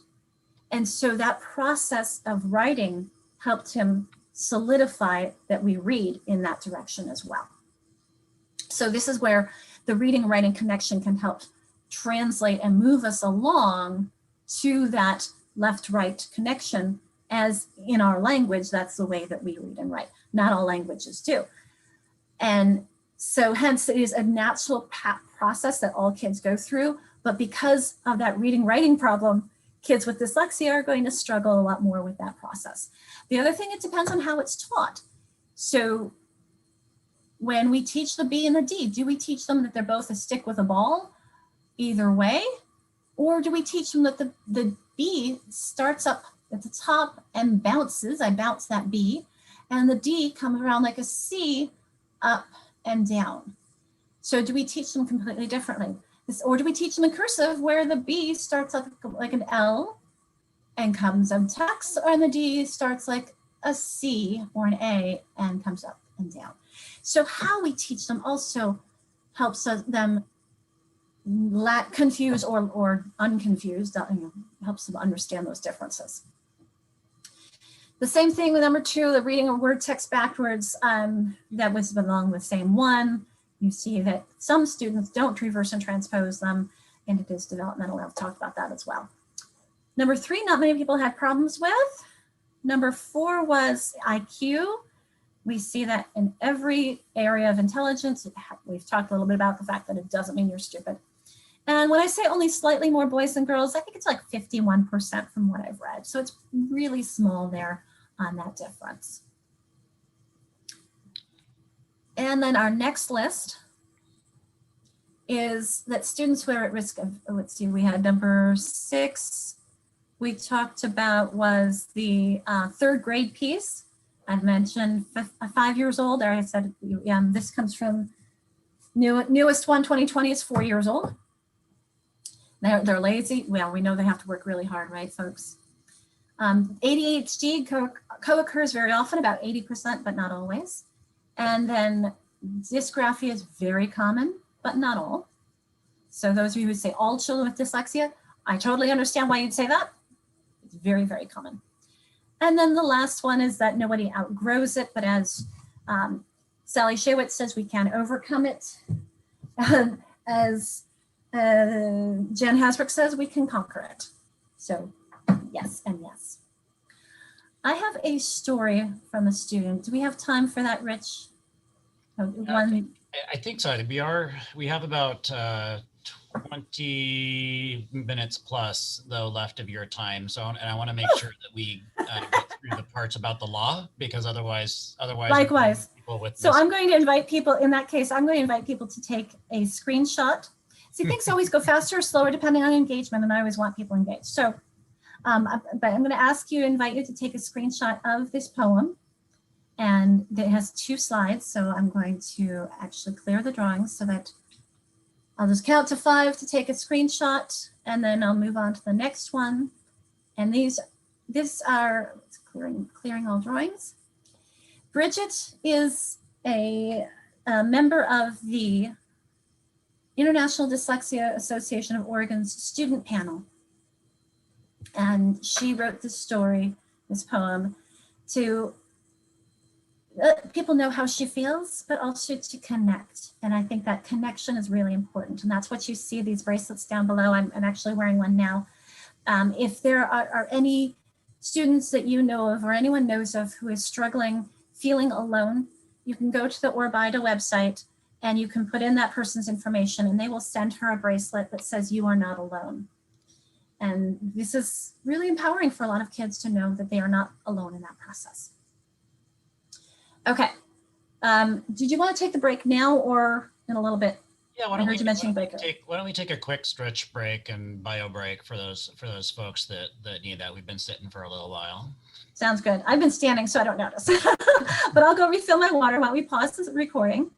And so that process of writing helped him solidify that we read in that direction as well. So this is where the reading and writing connection can help translate and move us along to that left-right connection, as in our language, that's the way that we read and write. Not all languages do. And so hence it is a natural process that all kids go through, but because of that reading writing problem, kids with dyslexia are going to struggle a lot more with that process. The other thing, it depends on how it's taught. So when we teach the B and the D, do we teach them that they're both a stick with a ball either way? Or do we teach them that the B starts up at the top and bounces, I bounce that B, and the D comes around like a C up and down? So do we teach them completely differently? Or do we teach them in cursive where the B starts up like an L and comes up text, or the D starts like a C or an A and comes up and down? So how we teach them also helps them confuse or unconfused, helps them understand those differences. The same thing with number 2, the reading a word text backwards, that was along the same one. You see that some students don't reverse and transpose them, and it is developmental. I've talked about that as well. Number 3, not many people had problems with. Number 4 was IQ. We see that in every area of intelligence. We've talked a little bit about the fact that it doesn't mean you're stupid. And when I say only slightly more boys than girls, I think it's like 51% from what I've read. So it's really small there on that difference. And then our next list is that students who are at risk of, let's see, we had number 6 we talked about was the 3rd grade piece. I've mentioned 5 years old. I said this comes from newest one, 2020, is 4 years old. They're lazy. Well, we know they have to work really hard, right, folks? ADHD co-occurs very often, about 80%, but not always. And then dysgraphia is very common, but not all. So those of you who say all children with dyslexia, I totally understand why you'd say that. It's very, very common. And then the last one is that nobody outgrows it, but as Sally Shaywitz says, we can overcome it. As Jen Hasbrook says, we can conquer it. So yes and yes. I have a story from a student. Do we have time for that, Rich? I think so. We have about 20 minutes plus though left of your time. So, and I want to make sure that we get through the parts about the law, because otherwise. Likewise. So I'm going to invite people, in that case, I'm going to invite people to take a screenshot. See, things always go faster or slower depending on engagement, and I always want people engaged. So, but I'm going to invite you to take a screenshot of this poem. And it has 2 slides, so I'm going to actually clear the drawings so that I'll just count to 5 to take a screenshot, and then I'll move on to the next one. And these are clearing all drawings. Bridget is a member of the International Dyslexia Association of Oregon's student panel. And she wrote this poem, to let people know how she feels, but also to connect. And I think that connection is really important. And that's what you see, these bracelets down below. I'm actually wearing one now. If there are any students that you know of or anyone knows of who is struggling, feeling alone, you can go to the Orbida website and you can put in that person's information and they will send her a bracelet that says you are not alone. And this is really empowering for a lot of kids to know that they are not alone in that process. Okay. Did you want to take the break now or in a little bit? Yeah, I heard you mentioning break. Why don't we take a quick stretch break and bio break for those folks that need that. We've been sitting for a little while. Sounds good. I've been standing, so I don't notice. But I'll go refill my water while we pause this recording.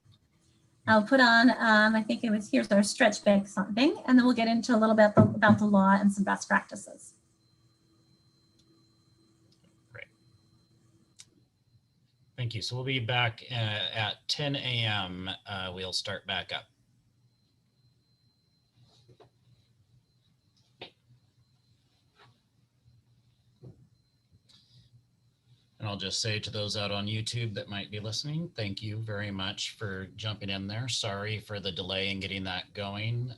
I'll put on, I think here's our stretch break thing, and then we'll get into a little bit about the law and some best practices. Thank you. So we'll be back at 10 a.m. We'll start back up. And I'll just say to those out on YouTube that might be listening, thank you very much for jumping in there. Sorry for the delay in getting that going.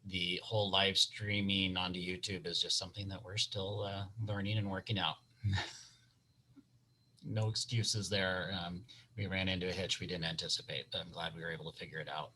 The whole live streaming onto YouTube is just something that we're still learning and working out. No excuses there. We ran into a hitch we didn't anticipate, but I'm glad we were able to figure it out.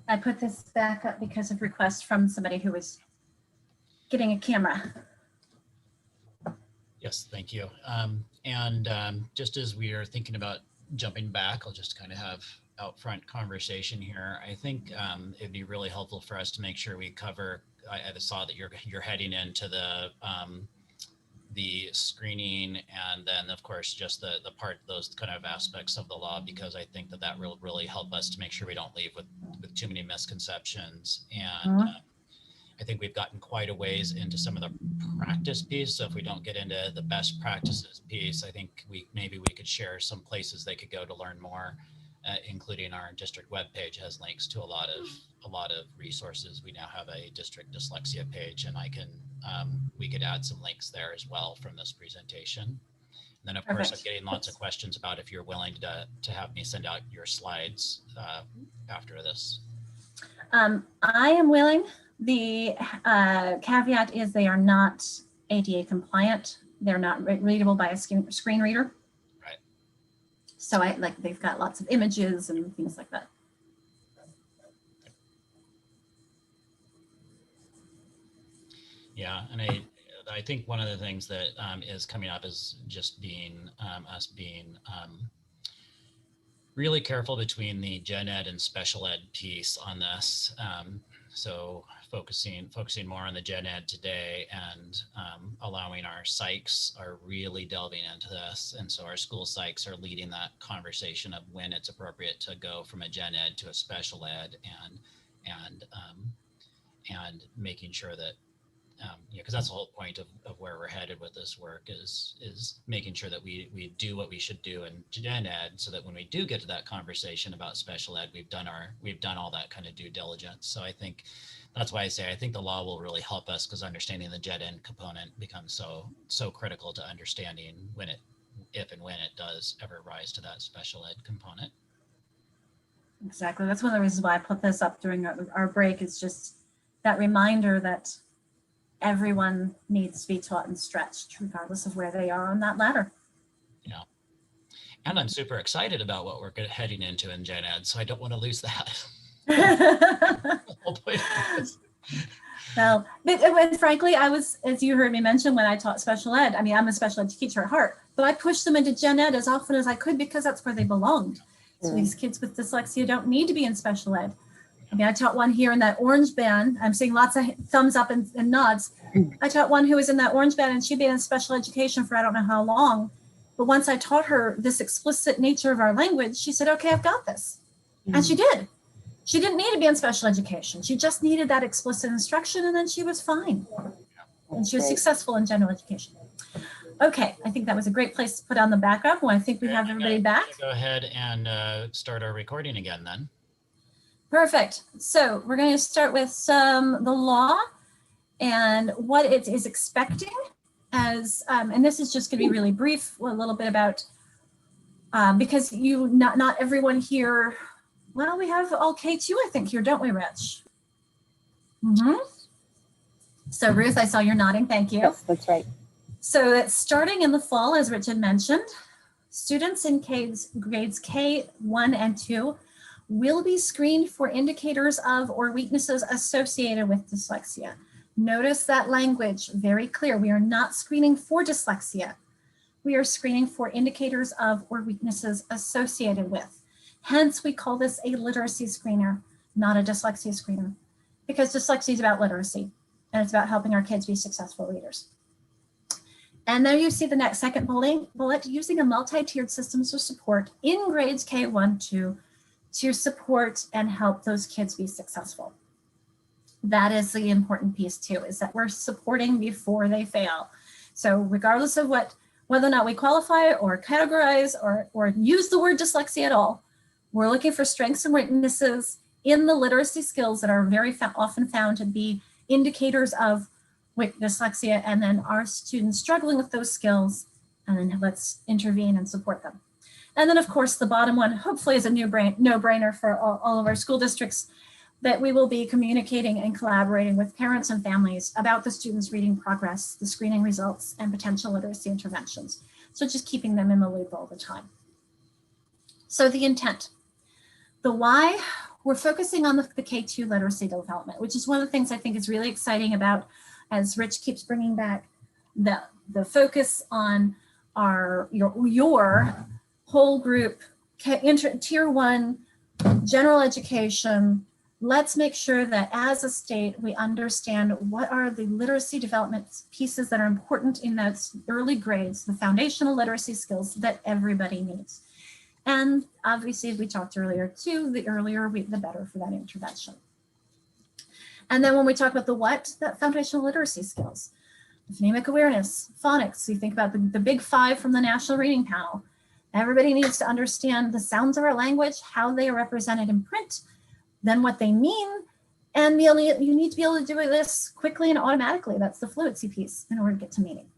I put this back up because of request from somebody who was getting a camera. Yes, thank you. Just as we are thinking about jumping back, I'll just kind of have out front conversation here. I think it'd be really helpful for us to make sure we cover. I saw that you're heading into the screening, and then of course just the part, those kind of aspects of the law, because I think that will really help us to make sure we don't leave with too many misconceptions. And I think we've gotten quite a ways into some of the practice piece. So if we don't get into the best practices piece, I think maybe we could share some places they could go to learn more, including our district webpage has links to a lot of resources. We now have a district dyslexia page, and we could add some links there as well from this presentation. And then of course, I'm getting lots of questions about if you're willing to have me send out your slides after this. I am willing. The caveat is they are not ADA compliant. They're not readable by a screen reader. Right. So they've got lots of images and things like that. Yeah, and I think one of the things that is coming up is just us being really careful between the gen ed and special ed piece on this. So focusing more on the gen ed today, and allowing our psychs are really delving into this. And so our school psychs are leading that conversation of when it's appropriate to go from a gen ed to a special ed, and making sure that, because that's the whole point of where we're headed with this work is making sure that we do what we should do in gen ed, so that when we do get to that conversation about special ed, we've done all that kind of due diligence. So I think that's why I say I think the law will really help us, because understanding the gen ed component becomes so critical to understanding if and when it does ever rise to that special ed component. Exactly. That's one of the reasons why I put this up during our break, is just that reminder that everyone needs to be taught and stretched regardless of where they are on that ladder. Yeah. And I'm super excited about what we're heading into in gen ed, so I don't want to lose that. Well, but frankly, I was, as you heard me mention, when I taught special ed, I mean, I'm a special ed teacher at heart, but I pushed them into gen ed as often as I could, because that's where they belonged. So these kids with dyslexia don't need to be in special ed. I mean, I taught one here in that orange band. I'm seeing lots of thumbs up and nods. I taught one who was in that orange band, and she'd been in special education for I don't know how long. But once I taught her this explicit nature of our language, she said, okay, I've got this. And she did. She didn't need to be in special education. She just needed that explicit instruction, and then she was fine. And she was successful in general education. Okay, I think that was a great place to put on the backup. Well, I think we have everybody back. Go ahead and start our recording again then. Perfect. So we're going to start with the law and what it is expecting as, and this is just going to be really brief, a little bit about, because not everyone here, well, we have all K2, I think, here, don't we, Rich? So Ruth, I saw you're nodding. Thank you. Yes, that's right. So it's starting in the fall, as Richard mentioned, students in grades K1 and 2 will be screened for indicators of or weaknesses associated with dyslexia. Notice that language, very clear. We are not screening for dyslexia. We are screening for indicators of or weaknesses associated with. Hence, we call this a literacy screener, not a dyslexia screener, because dyslexia is about literacy, and it's about helping our kids be successful readers. And there you see the next second bullet, using a multi-tiered systems of support in grades K1, 2, to support and help those kids be successful. That is the important piece too, is that we're supporting before they fail. So regardless of whether or not we qualify or categorize or use the word dyslexia at all, we're looking for strengths and weaknesses in the literacy skills that are very often found to be indicators of dyslexia, and then our students struggling with those skills, and then let's intervene and support them. And then, of course, the bottom one, hopefully, is a no-brainer for all of our school districts, that we will be communicating and collaborating with parents and families about the students' reading progress, the screening results, and potential literacy interventions. So just keeping them in the loop all the time. So the intent. The why, we're focusing on the K2 literacy development, which is one of the things I think is really exciting about, as Rich keeps bringing back, the focus on your whole group, tier 1, general education. Let's make sure that as a state, we understand what are the literacy development pieces that are important in those early grades, the foundational literacy skills that everybody needs. And obviously, as we talked earlier too, the earlier, the better for that intervention. And then when we talk about the what, that foundational literacy skills, phonemic awareness, phonics, you think about the big 5 from the National Reading Panel. Everybody needs to understand the sounds of our language, how they are represented in print, then what they mean, and you need to be able to do this quickly and automatically. That's the fluency piece in order to get to meaning.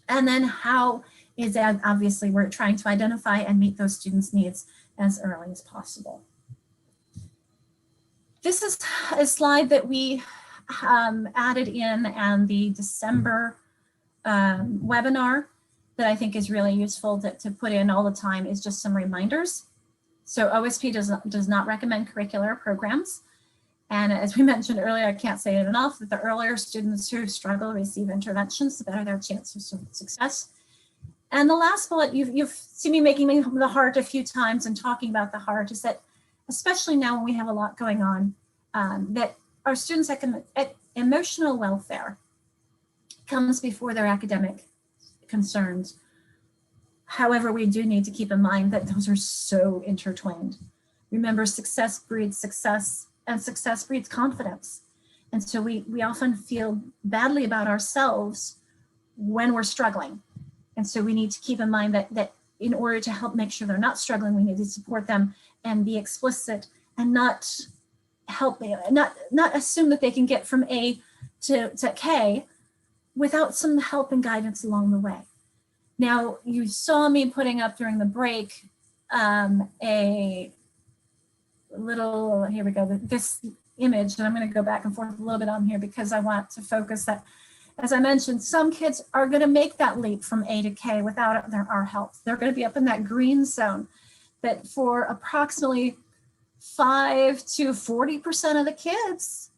And then how is that, obviously, we're trying to identify and meet those students' needs as early as possible. This is a slide that we added in and the December webinar that I think is really useful to put in all the time is just some reminders. So OSP does not recommend curricular programs. And as we mentioned earlier, I can't say it enough, that the earlier students who struggle receive interventions, the better their chances of success. And the last bullet, you've seen me making the heart a few times and talking about the heart, is that especially now when we have a lot going on, that our students' emotional welfare comes before their academic concerns. However, we do need to keep in mind that those are so intertwined. Remember, success breeds success, and success breeds confidence. And so we often feel badly about ourselves when we're struggling. And so we need to keep in mind that in order to help make sure they're not struggling, we need to support them and be explicit and not assume that they can get from A to K without some help and guidance along the way. Now, you saw me putting up during the break a little, here we go, this image, and I'm going to go back and forth a little bit on here because I want to focus that, as I mentioned, some kids are going to make that leap from A to K without our help. They're going to be up in that green zone. But for approximately 5 to 40% of the kids,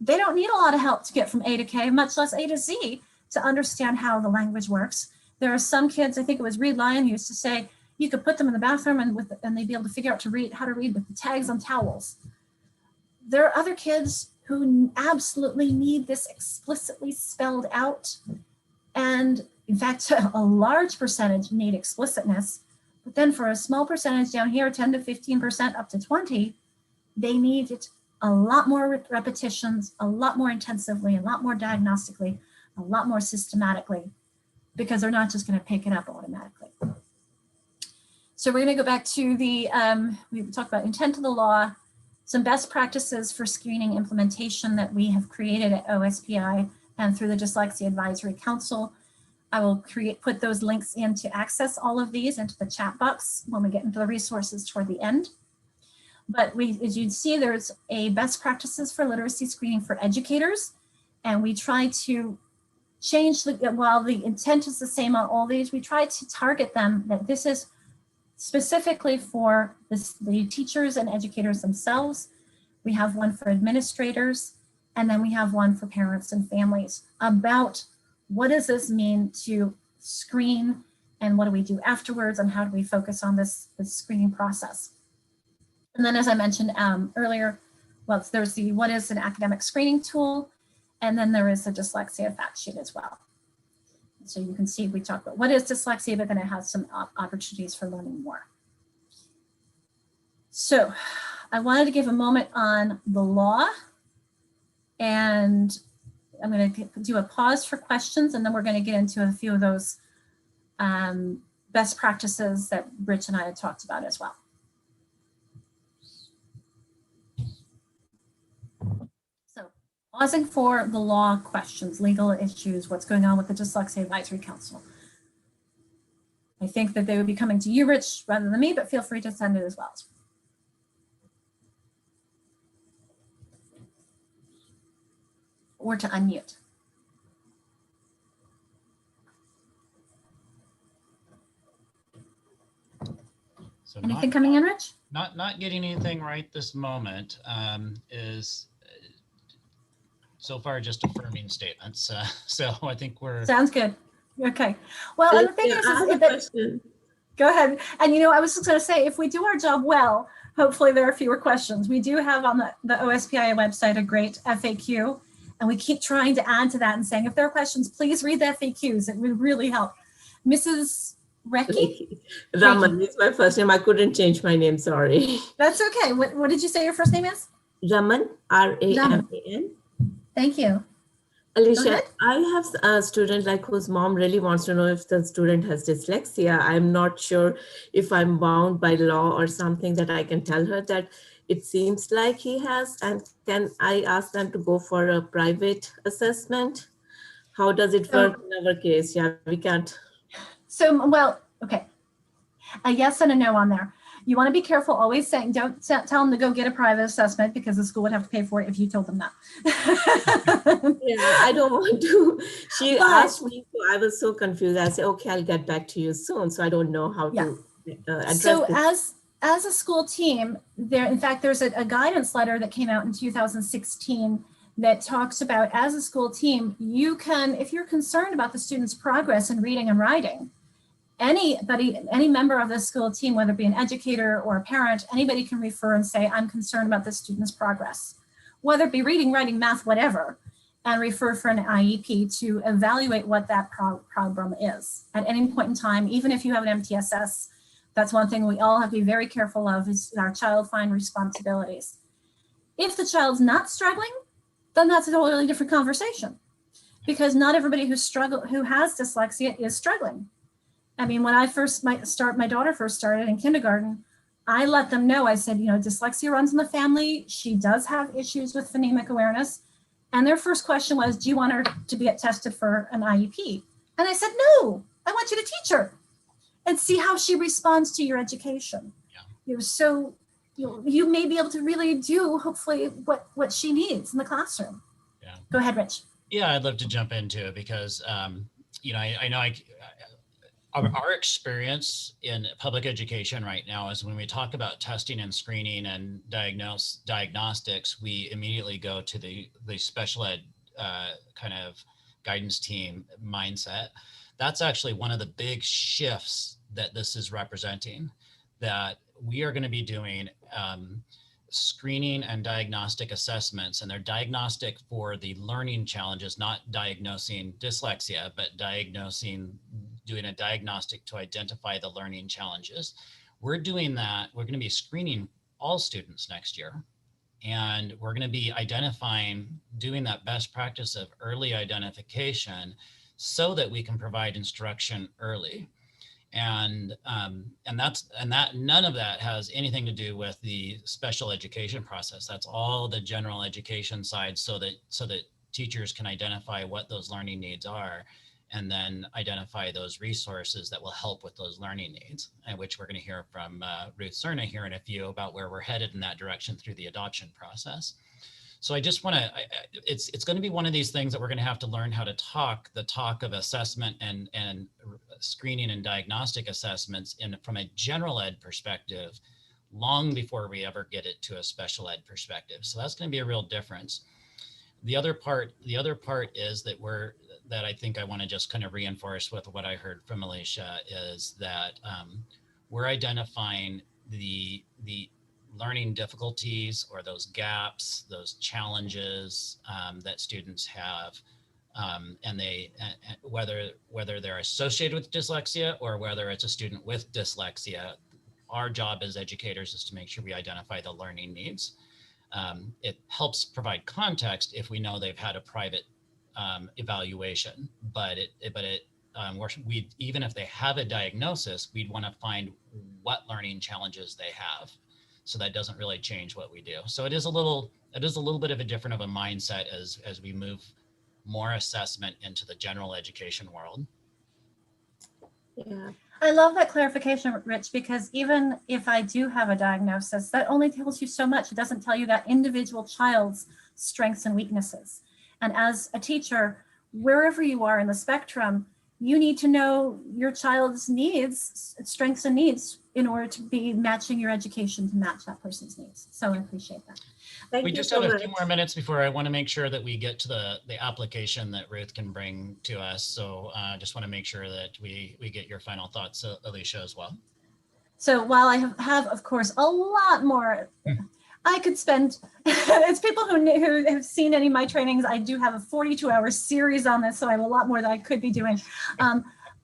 they don't need a lot of help to get from A to K, much less A to Z, to understand how the language works. There are some kids, I think it was Reed Lyon, who used to say, you could put them in the bathroom and they'd be able to figure out how to read with the tags on towels. There are other kids who absolutely need this explicitly spelled out. And in fact, a large percentage need explicitness. But then for a small percentage down here, 10 to 15%, up to 20, they need it a lot more repetitions, a lot more intensively, a lot more diagnostically, a lot more systematically, because they're not just going to pick it up automatically. So we're going to go back to the, we talked about intent of the law, some best practices for screening implementation that we have created at OSPI and through the Dyslexia Advisory Council. I will put those links in to access all of these into the chat box when we get into the resources toward the end. But as you see, there's a best practices for literacy screening for educators. And we try to change, while the intent is the same on all these, we try to target them that this is specifically for the teachers and educators themselves. We have one for administrators, and then we have one for parents and families about what does this mean to screen, and what do we do afterwards, and how do we focus on this screening process. And then, as I mentioned earlier, well, there's the what is an academic screening tool, and then there is a dyslexia fact sheet as well. So you can see we talk about what is dyslexia, but then it has some opportunities for learning more. So I wanted to give a moment on the law, and I'm going to do a pause for questions, and then we're going to get into a few of those best practices that Rich and I had talked about as well. So pausing for the law questions, legal issues, what's going on with the Dyslexia Advisory Council. I think that they would be coming to you, Rich, rather than me, but feel free to send it as well. Or to unmute. So Anything coming in, Rich? Not getting anything right this moment is so far just affirming statements. So I think we're. Sounds good. Okay. Well, and the thing Yeah, is I have a that, question. go ahead. And, you know, I was just going to say, if we do our job well, hopefully there are fewer questions. We do have on the OSPI website a great FAQ, and we keep trying to add to that and saying, if there are questions, please read the FAQs. It would really help. Mrs. Recky? Raman is my first name. I couldn't change my name, sorry. That's okay. What did you say your first name is? Raman, R-A-M-A-N. Thank you. Alicia, ahead. I have a student like whose mom really wants to know if the student has dyslexia. I'm not sure if I'm bound by law or something that I can tell her that it seems like he has, and can I ask them to go for a private assessment? How does it work in our case? Yeah, we can't. So, well, okay. A yes and a no on there. You want to be careful always saying, don't tell them to go get a private assessment because the school would have to pay for it if you told them that. Yeah, I don't want to. She asked me, so I was so confused. I said, okay, I'll get back to you soon. So I don't know how to address so this. as a school team, in fact, there's a guidance letter that came out in 2016 that talks about, as a school team, you can, if you're concerned about the student's progress in reading and writing, any member of the school team, whether it be an educator or a parent, anybody can refer and say, I'm concerned about the student's progress, whether it be reading, writing, math, whatever, and refer for an IEP to evaluate what that problem is at any point in time. Even if you have an MTSS, that's one thing we all have to be very careful of, is our child find responsibilities. If the child's not struggling, then that's a totally different conversation, because not everybody who has dyslexia is struggling. I mean, when my daughter first started in kindergarten, I let them know, I said, you know, dyslexia runs in the family. She does have issues with phonemic awareness. And their first question was, do you want her to get tested for an IEP? And I said, no, I want you to teach her and see how she responds to your education. Yeah. You know, so you may be able to really do, hopefully, what she needs in the classroom. Yeah. Go ahead, Rich. Yeah, I'd love to jump into it because, you know, I know our experience in public education right now is when we talk about testing and screening and diagnostics, we immediately go to the special ed kind of guidance team mindset. That's actually one of the big shifts that this is representing, that we are going to be doing screening and diagnostic assessments, and they're diagnostic for the learning challenges, not diagnosing dyslexia, but doing a diagnostic to identify the learning challenges. We're doing that. We're going to be screening all students next year, and we're going to be doing that best practice of early identification so that we can provide instruction early. And that none of that has anything to do with the special education process. That's all the general education side, so that teachers can identify what those learning needs are, and then identify those resources that will help with those learning needs, and which we're going to hear from Ruth Cerna here in a few about where we're headed in that direction through the adoption process. So I just want to, it's going to be one of these things that we're going to have to learn how to talk the talk of assessment and screening and diagnostic assessments from a general ed perspective long before we ever get it to a special ed perspective. So that's going to be a real difference. The other part is that I think I want to just kind of reinforce with what I heard from Alicia is that we're identifying the learning difficulties or those gaps, those challenges that students have, and whether they're associated with dyslexia or whether it's a student with dyslexia, our job as educators is to make sure we identify the learning needs. It helps provide context if we know they've had a private evaluation, but even if they have a diagnosis, we'd want to find what learning challenges they have. So that doesn't really change what we do. So it is a little bit of a different of a mindset as we move more assessment into the general education world. Yeah. I love that clarification, Rich, because even if I do have a diagnosis, that only tells you so much. It doesn't tell you that individual child's strengths and weaknesses. And as a teacher, wherever you are in the spectrum, you need to know your child's needs, strengths and needs in order to be matching your education to match that person's needs. So I appreciate that. Thank We you just so have a much. few more minutes before I want to make sure that we get to the application that Ruth can bring to us. So just want to make sure that we get your final thoughts, Alicia, as well. So while I have of course, a lot more, I could spend, it's people who have seen any of my trainings, I do have a 42-hour series on this, so I have a lot more that I could be doing.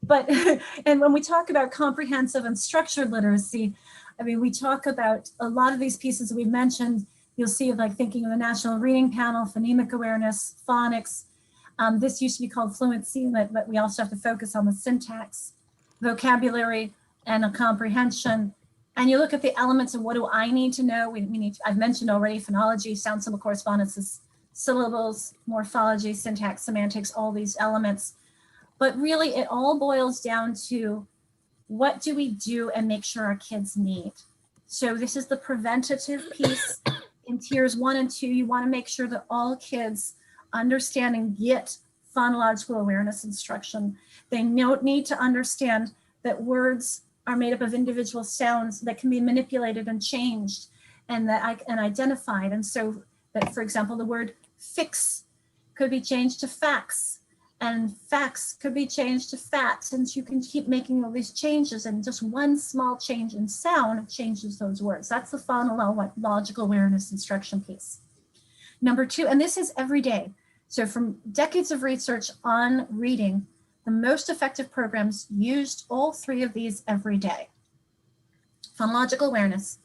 But, and when we talk about comprehensive and structured literacy, I mean, we talk about a lot of these pieces that we've mentioned. You'll see, like thinking of the National Reading Panel, phonemic awareness, phonics. This used to be called fluency, but we also have to focus on the syntax, vocabulary, and a comprehension. And you look at the elements of what do I need to know? We need, I've mentioned already, phonology, sound symbol correspondences, syllables, morphology, syntax, semantics, all these elements. But really it all boils down to what do we do and make sure our kids need? So this is the preventative piece. In tiers 1 and 2, you want to make sure that all kids understand and get phonological awareness instruction. They need to understand that words are made up of individual sounds that can be manipulated and changed and identified. And so that, for example, the word fix could be changed to fax, and fax could be changed to fat, and you can keep making all these changes, and just one small change in sound changes those words. That's the phonological awareness instruction piece. Number 2, and this is every day. So from decades of research on reading, the most effective programs used all 3 of these every day. Phonological awareness,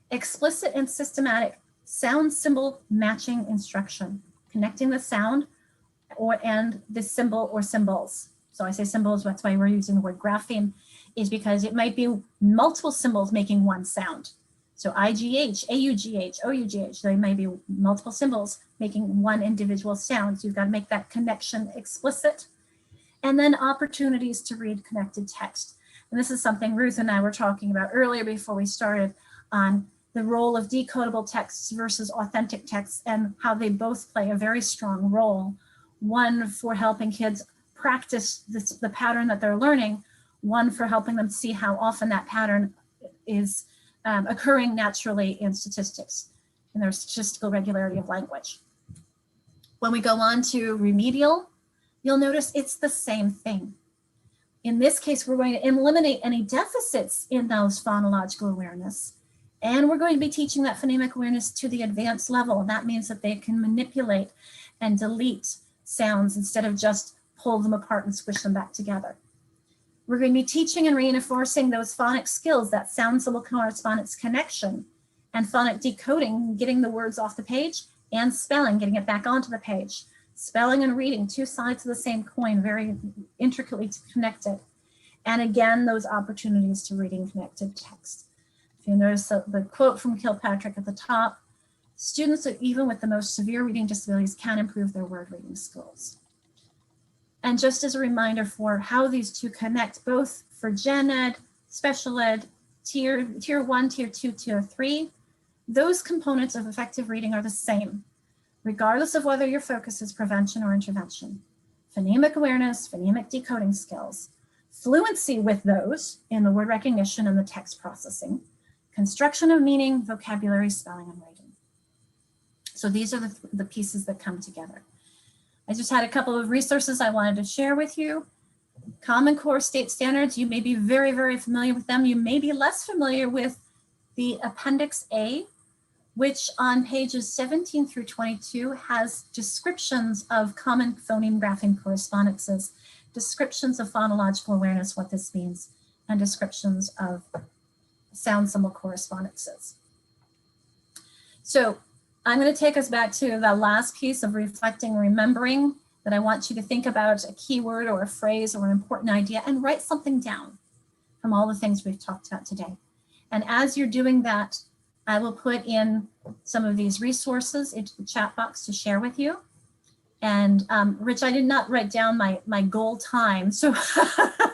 explicit and systematic sound symbol matching instruction, connecting the sound and the symbol or symbols. So I say symbols, that's why we're using the word grapheme, is because it might be multiple symbols making one sound. So IGH, AUGH, OUGH, they may be multiple symbols making one individual sound. So you've got to make that connection explicit. And then opportunities to read connected text. And this is something Ruth and I were talking about earlier before we started on the role of decodable texts versus authentic texts and how they both play a very strong role. One for helping kids practice the pattern that they're learning, one for helping them see how often that pattern is occurring naturally in statistics and their statistical regularity of language. When we go on to remedial, you'll notice it's the same thing. In this case, we're going to eliminate any deficits in those phonological awareness, and we're going to be teaching that phonemic awareness to the advanced level. And that means that they can manipulate and delete sounds instead of just pull them apart and squish them back together. We're going to be teaching and reinforcing those phonic skills, that sound symbol correspondence connection and phonic decoding, getting the words off the page, and spelling, getting it back onto the page. Spelling and reading, 2 sides of the same coin, very intricately connected. And again, those opportunities to reading connected text. If you notice the quote from Kilpatrick at the top, students, even with the most severe reading disabilities, can improve their word reading skills. And just as a reminder for how these two connect, both for gen ed, special ed, tier 1, tier 2, tier 3, those components of effective reading are the same, regardless of whether your focus is prevention or intervention. Phonemic awareness, phonemic decoding skills, fluency with those in the word recognition and the text processing, construction of meaning, vocabulary, spelling, and writing. So these are the pieces that come together. I just had a couple of resources I wanted to share with you. Common Core State Standards, you may be very, very familiar with them. You may be less familiar with the Appendix A, which on pages 17 through 22 has descriptions of common phoneme grapheme correspondences, descriptions of phonological awareness, what this means, and descriptions of sound symbol correspondences. So I'm going to take us back to the last piece of reflecting, remembering, that I want you to think about a keyword or a phrase or an important idea and write something down from all the things we've talked about today. And as you're doing that, I will put in some of these resources into the chat box to share with you. And Rich, I did not write down my goal time. So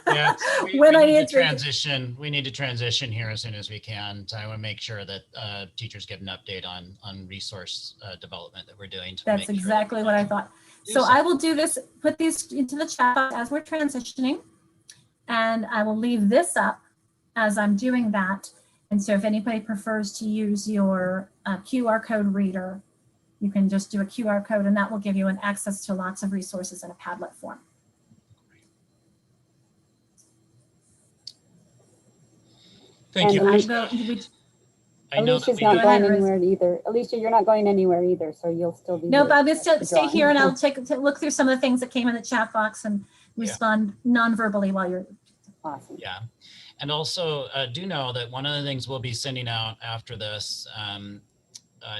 yeah, we need to transition here as soon as we can. So I want to make sure that teachers get an update on resource development that we're doing. That's exactly what I thought. So I will do this, put these into the chat box as we're transitioning, and I will leave this up as I'm doing that. And so if anybody prefers to use your QR code reader, you can just do a QR code and that will give you an access to lots of resources in a Padlet form. Thank you. I know that Alicia's we, not Go going ahead, Ruth. anywhere either. Alicia, you're not going anywhere either, so you'll still be No, here but I'll to stay draw. here and I'll look through some of the things that came in the chat box and respond non-verbally while you're. Awesome. yeah. And also do know that one of the things we'll be sending out after this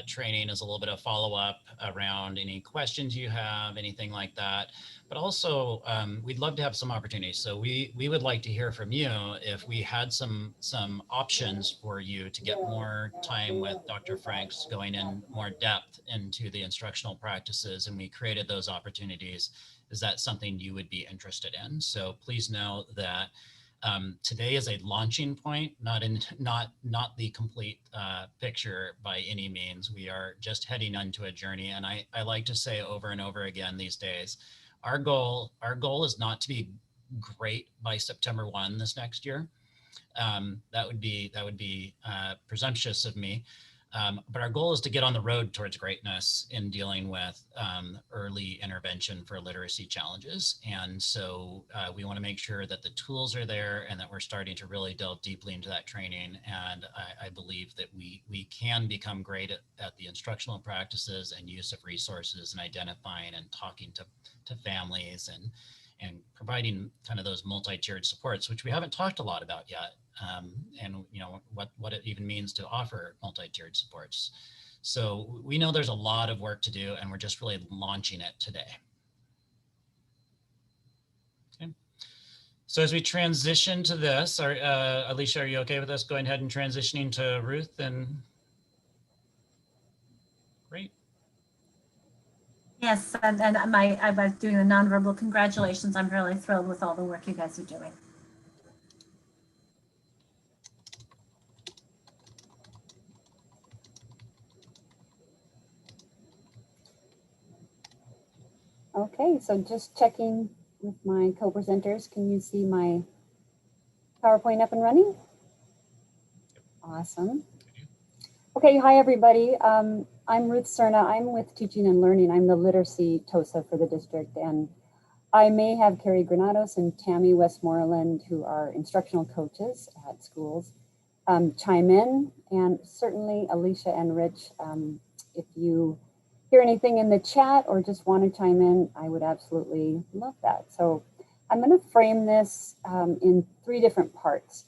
training is a little bit of follow-up around any questions you have, anything like that. But also we'd love to have some opportunities. So we would like to hear from you if we had some options for you to get more time with Dr. Franks going in more depth into the instructional practices, and we created those opportunities. Is that something you would be interested in? So please know that today is a launching point, not the complete picture by any means. We are just heading onto a journey. And I like to say over and over again these days, our goal is not to be great by September 1 this next year. That would be presumptuous of me. But our goal is to get on the road towards greatness in dealing with early intervention for literacy challenges. And so we want to make sure that the tools are there and that we're starting to really delve deeply into that training. And I believe that we can become great at the instructional practices and use of resources and identifying and talking to families and providing kind of those multi-tiered supports, which we haven't talked a lot about yet. And you know what it even means to offer multi-tiered supports. So we know there's a lot of work to do, and we're just really launching it today. Okay. So as we transition to this, Alicia, are you okay with us going ahead and transitioning to Ruth? And great. Yes, and I was doing the nonverbal congratulations. I'm really thrilled with all the work you guys are doing. Okay, so just checking with my co-presenters. Can you see my PowerPoint up and running? Awesome. Okay, hi everybody. I'm Ruth Cerna. I'm with Teaching and Learning. I'm the literacy TOSA for the district, and I may have Carrie Granados and Tammy Westmoreland, who are instructional coaches at schools, chime in, and certainly Alicia and Rich, if you hear anything in the chat or just want to chime in, I would absolutely love that. So I'm going to frame this in 3 different parts.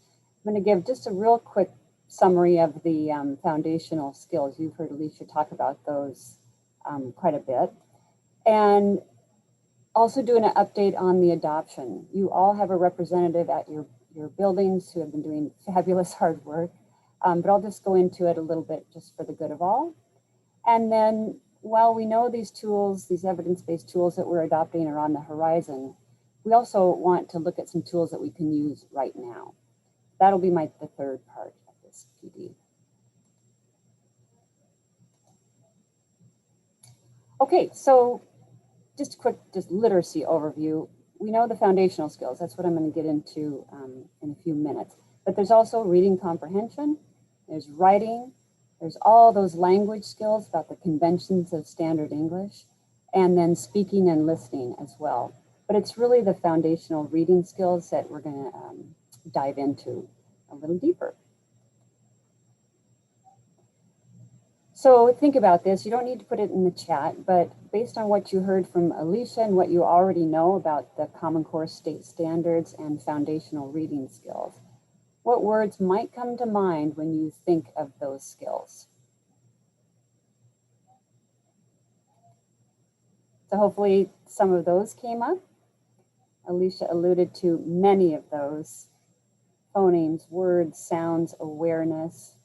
I'm going to give just a real quick summary of the foundational skills. You've heard Alicia talk about those quite a bit. And also doing an update on the adoption. You all have a representative at your buildings who have been doing fabulous hard work, but I'll just go into it a little bit just for the good of all. And then while we know these tools, these evidence-based tools that we're adopting are on the horizon, we also want to look at some tools that we can use right now. That'll be the 3rd part of this PD. Okay, so just a quick literacy overview. We know the foundational skills. That's what I'm going to get into in a few minutes. But there's also reading comprehension, there's writing, there's all those language skills about the conventions of standard English, and then speaking and listening as well. But it's really the foundational reading skills that we're going to dive into a little deeper. So think about this. You don't need to put it in the chat, but based on what you heard from Alicia and what you already know about the Common Core state standards and foundational reading skills, what words might come to mind when you think of those skills? So hopefully some of those came up. Alicia alluded to many of those: phonemes, words, sounds, awareness,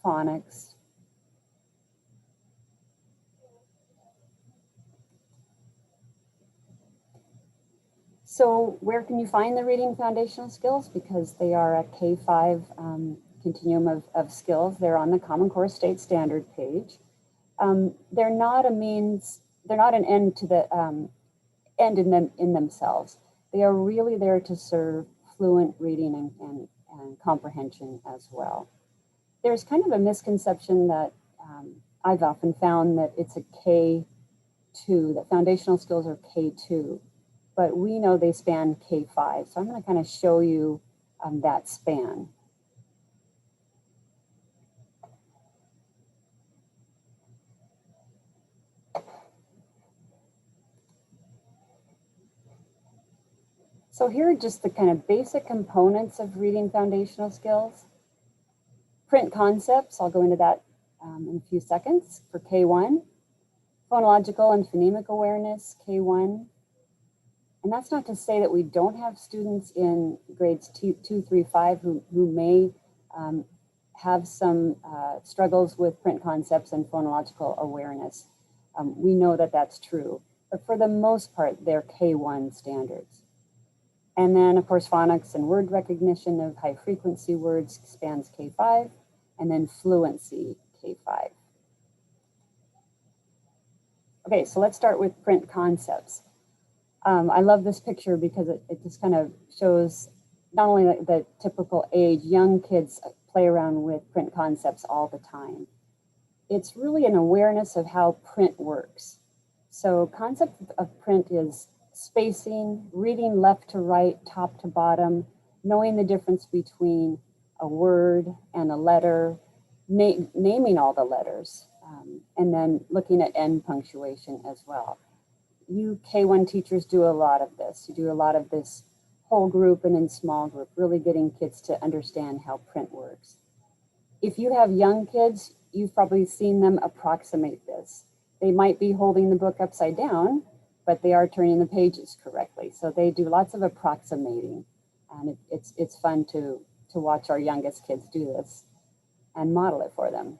phonics. So where can you find the reading foundational skills? Because they are a K-5 continuum of skills. They're on the Common Core State Standard page. They're not a means, they're not an end to the end in themselves. They are really there to serve fluent reading and comprehension as well. There's kind of a misconception that I've often found that it's a K2, that foundational skills are K2, but we know they span K5. So I'm going to kind of show you that span. So here are just the kind of basic components of reading foundational skills. Print concepts, I'll go into that in a few seconds for K1. Phonological and phonemic awareness, K1. And that's not to say that we don't have students in grades 2, 3, 5 who may have some struggles with print concepts and phonological awareness. We know that that's true, but for the most part, they're K1 standards. And then, of course, phonics and word recognition of high frequency words spans K5, and then fluency, K5. Okay, so let's start with print concepts. I love this picture because it just kind of shows not only the typical age, young kids play around with print concepts all the time. It's really an awareness of how print works. So concept of print is spacing, reading left to right, top to bottom, knowing the difference between a word and a letter, naming all the letters, and then looking at end punctuation as well. You K1 teachers do a lot of this. You do a lot of this whole group and in small group, really getting kids to understand how print works. If you have young kids, you've probably seen them approximate this. They might be holding the book upside down, but they are turning the pages correctly. So they do lots of approximating, and it's fun to watch our youngest kids do this and model it for them.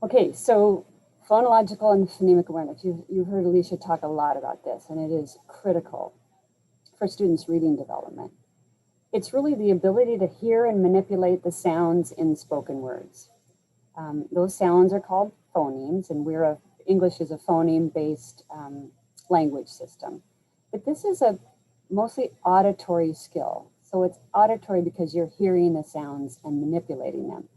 Okay, so phonological and phonemic awareness. You've heard Alicia talk a lot about this, and it is critical for students' reading development. It's really the ability to hear and manipulate the sounds in spoken words. Those sounds are called phonemes, and English is a phoneme-based language system. But this is a mostly auditory skill. So it's auditory because you're hearing the sounds and manipulating them.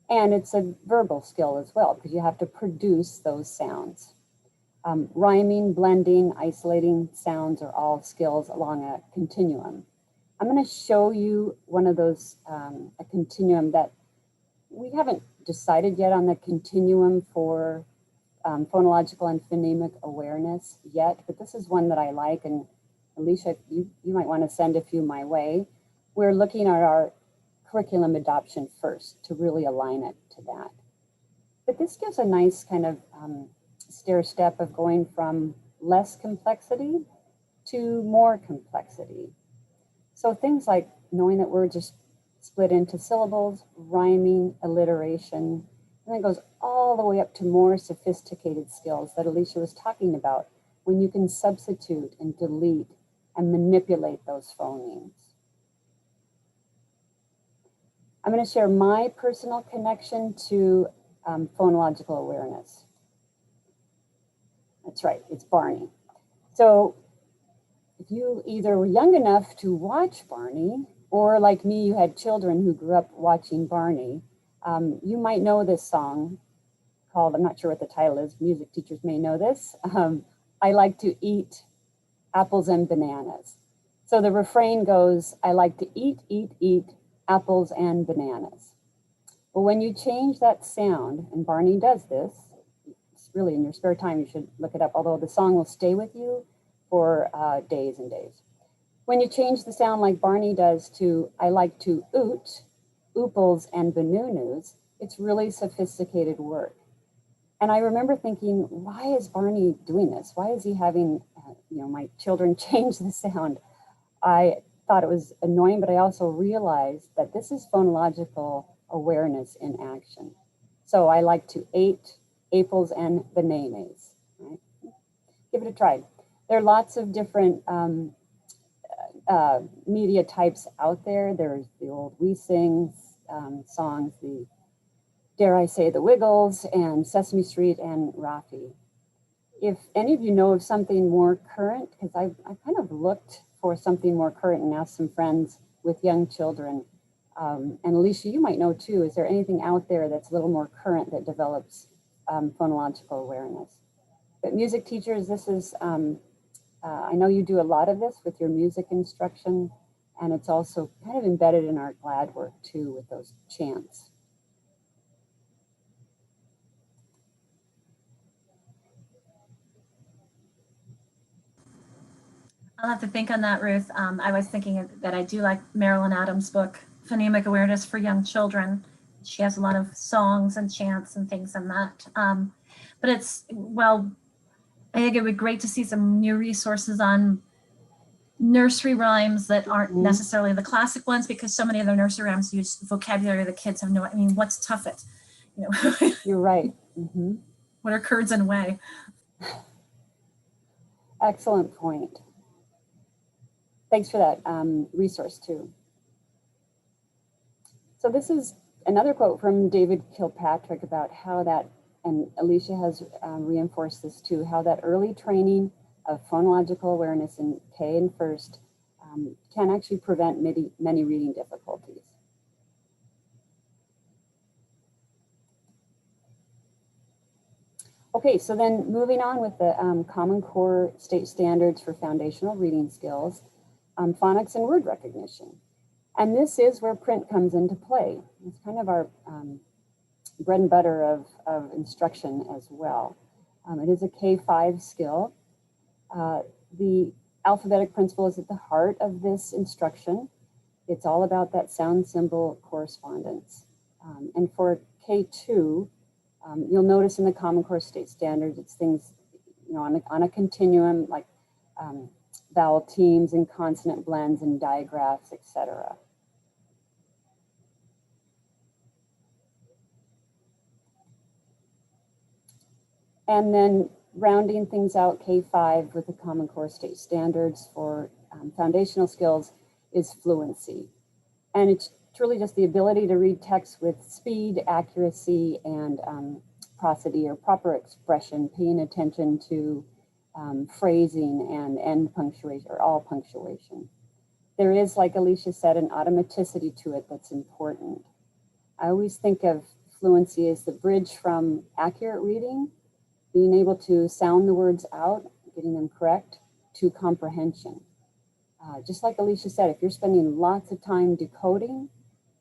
And it's a verbal skill as well, because you have to produce those sounds. Rhyming, blending, isolating sounds are all skills along a continuum. I'm going to show you one of those, a continuum that we haven't decided yet on the continuum for phonological and phonemic awareness yet, but this is one that I like, and Alicia, you might want to send a few my way. We're looking at our curriculum adoption first to really align it to that. But this gives a nice kind of stair step of going from less complexity to more complexity. So things like knowing that words are split into syllables, rhyming, alliteration, and it goes all the way up to more sophisticated skills that Alicia was talking about, when you can substitute and delete and manipulate those phonemes. I'm going to share my personal connection to phonological awareness. That's right, it's Barney. So if you either were young enough to watch Barney, or like me, you had children who grew up watching Barney, you might know this song called, I'm not sure what the title is, music teachers may know this, I like to eat apples and bananas. So the refrain goes, I like to eat, eat, eat apples and bananas. Well, when you change that sound, and Barney does this, it's really in your spare time, you should look it up, although the song will stay with you for days and days. When you change the sound like Barney does to, I like to oot, ooples and banunus, it's really sophisticated work. And I remember thinking, why is Barney doing this? Why is he having, my children change the sound? I thought it was annoying, but I also realized that this is phonological awareness in action. So I like to eat apples and bananas, right? Give it a try. There are lots of different media types out there. There's the old We Sing songs, dare I say, the Wiggles and Sesame Street and Rafi. If any of you know of something more current, because I kind of looked for something more current and asked some friends with young children. And Alicia, you might know too, is there anything out there that's a little more current that develops phonological awareness? But music teachers, this is, I know you do a lot of this with your music instruction, and it's also kind of embedded in our GLAD work too with those chants. I'll have to think on that, Ruth. I was thinking that I do like Marilyn Adams' book, Phonemic Awareness for Young Children. She has a lot of songs and chants and things in that. But it's, well, I think it would be great to see some new resources on nursery rhymes that aren't necessarily the classic ones, because so many of the nursery rhymes use vocabulary the kids have no, I mean, what's tuffet? You know, You're right. What are curds and whey? Excellent point. Thanks for that resource too. So this is another quote from David Kilpatrick about how that, and Alicia has reinforced this too, how that early training of phonological awareness in K and first can actually prevent many reading difficulties. Okay, so then moving on with the Common Core State Standards for Foundational Reading Skills, phonics and word recognition. And this is where print comes into play. It's kind of our bread and butter of instruction as well. It is a K5 skill. The alphabetic principle is at the heart of this instruction. It's all about that sound symbol correspondence. And for K2, you'll notice in the Common Core State Standards, it's things, you know, on a continuum like vowel teams and consonant blends and digraphs, etc. And then rounding things out, K5 with the Common Core State Standards for foundational skills is fluency. And it's truly just the ability to read text with speed, accuracy, and prosody or proper expression, paying attention to phrasing and end punctuation or all punctuation. There is, like Alicia said, an automaticity to it that's important. I always think of fluency as the bridge from accurate reading, being able to sound the words out, getting them correct, to comprehension. Just like Alicia said, if you're spending lots of time decoding,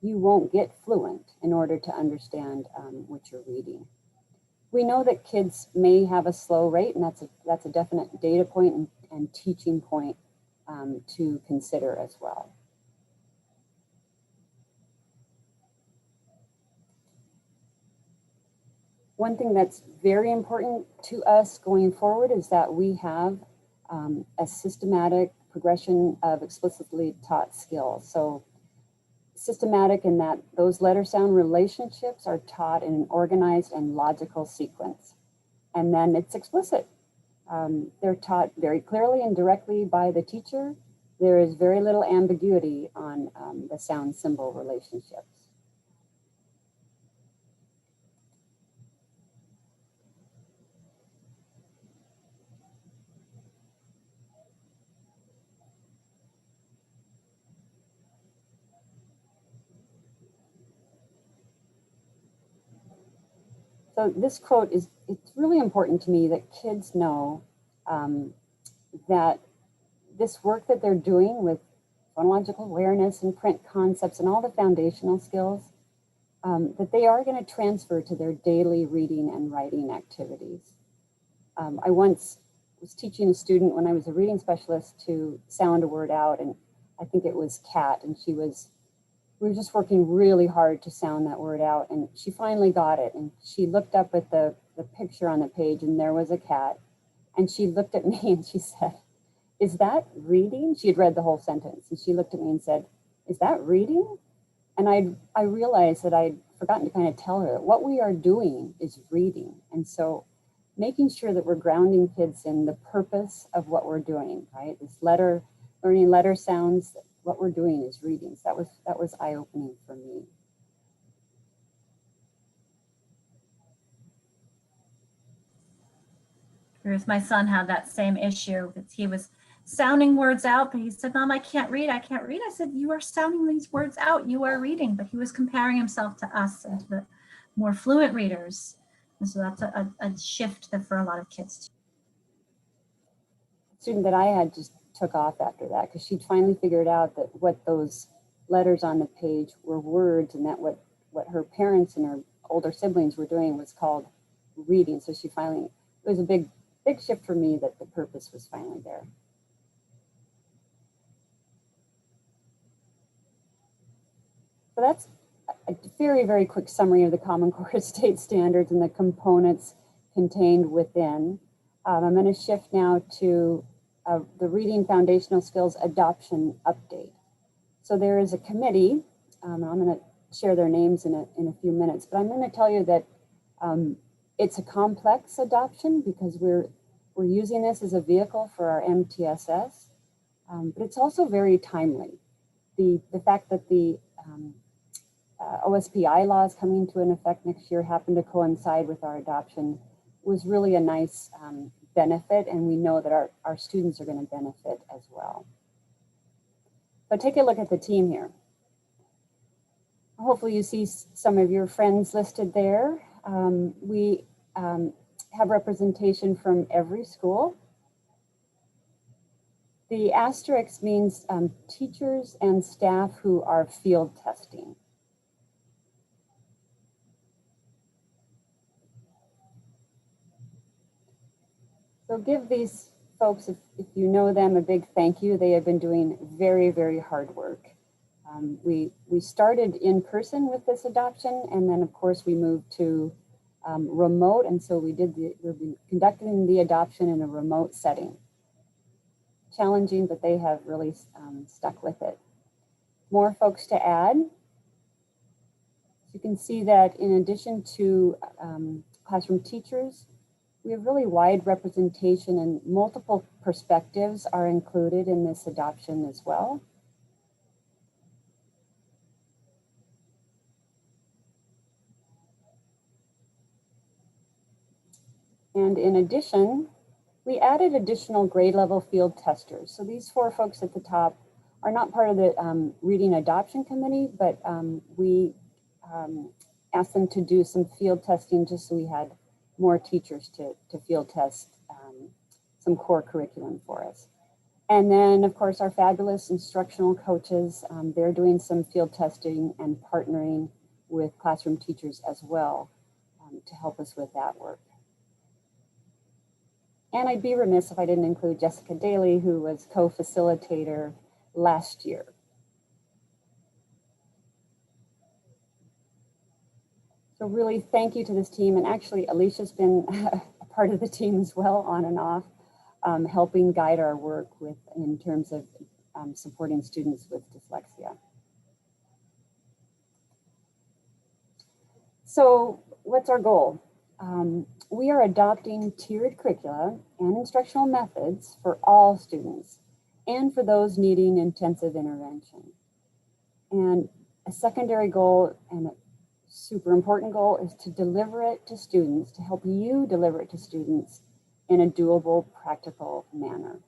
you won't get fluent in order to understand what you're reading. We know that kids may have a slow rate, and that's a definite data point and teaching point to consider as well. One thing that's very important to us going forward is that we have a systematic progression of explicitly taught skills. So systematic in that those letter sound relationships are taught in an organized and logical sequence. And then it's explicit. They're taught very clearly and directly by the teacher. There is very little ambiguity on the sound symbol relationships. So this quote is, it's really important to me that kids know that this work that they're doing with phonological awareness and print concepts and all the foundational skills, that they are going to transfer to their daily reading and writing activities. I once was teaching a student when I was a reading specialist to sound a word out, and I think it was cat, and we were just working really hard to sound that word out, and she finally got it, and she looked up at the picture on the page, and there was a cat, and she looked at me and she said, "Is that reading?" She had read the whole sentence, and she looked at me and said, "Is that reading?" And I realized that I'd forgotten to kind of tell her that what we are doing is reading. And so making sure that we're grounding kids in the purpose of what we're doing, right? This learning letter sounds, what we're doing is reading. So that was eye-opening for me. Ruth, my son had that same issue. He was sounding words out, but he said, Mom, I can't read. I can't read. I said, you are sounding these words out. You are reading. But he was comparing himself to us and to the more fluent readers. And so that's a shift that for a lot of kids. The student that I had just took off after that because she'd finally figured out that what those letters on the page were words, and that what her parents and her older siblings were doing was called reading. So she finally, it was a big shift for me that the purpose was finally there. So that's a very, very quick summary of the Common Core State Standards and the components contained within. I'm going to shift now to the Reading Foundational Skills Adoption Update. So there is a committee, I'm going to share their names in a few minutes, but I'm going to tell you that it's a complex adoption because we're using this as a vehicle for our MTSS, but it's also very timely. The fact that the OSPI laws coming into an effect next year happened to coincide with our adoption was really a nice benefit, and we know that our students are going to benefit as well. But take a look at the team here. Hopefully you see some of your friends listed there. We have representation from every school. The asterisk means teachers and staff who are field testing. So give these folks, if you know them, a big thank you. They have been doing very, very hard work. We started in person with this adoption, and then of course we moved to remote, and so we've been conducting the adoption in a remote setting. Challenging, but they have really stuck with it. More folks to add. You can see that in addition to classroom teachers, we have really wide representation, and multiple perspectives are included in this adoption as well. And in addition, we added additional grade level field testers. So these 4 folks at the top are not part of the Reading Adoption Committee, but we asked them to do some field testing just so we had more teachers to field test some core curriculum for us. And then of course our fabulous instructional coaches, they're doing some field testing and partnering with classroom teachers as well to help us with that work. And I'd be remiss if I didn't include Jessica Daly, who was co-facilitator last year. So really thank you to this team. And actually, Alicia's been a part of the team as well, on and off, helping guide our work in terms of supporting students with dyslexia. So what's our goal? We are adopting tiered curricula and instructional methods for all students and for those needing intensive intervention. And a secondary goal, and a super important goal, is to deliver it to students, to help you deliver it to students in a doable, practical manner.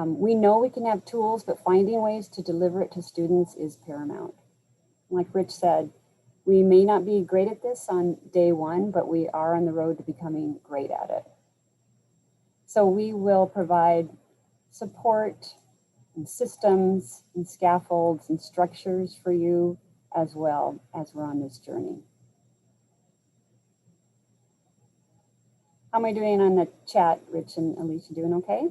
We know we can have tools, but finding ways to deliver it to students is paramount. Like Rich said, we may not be great at this on day 1, but we are on the road to becoming great at it. So we will provide support and systems and scaffolds and structures for you as well as we're on this journey. How am I doing on the chat, Rich and Alicia? Doing okay?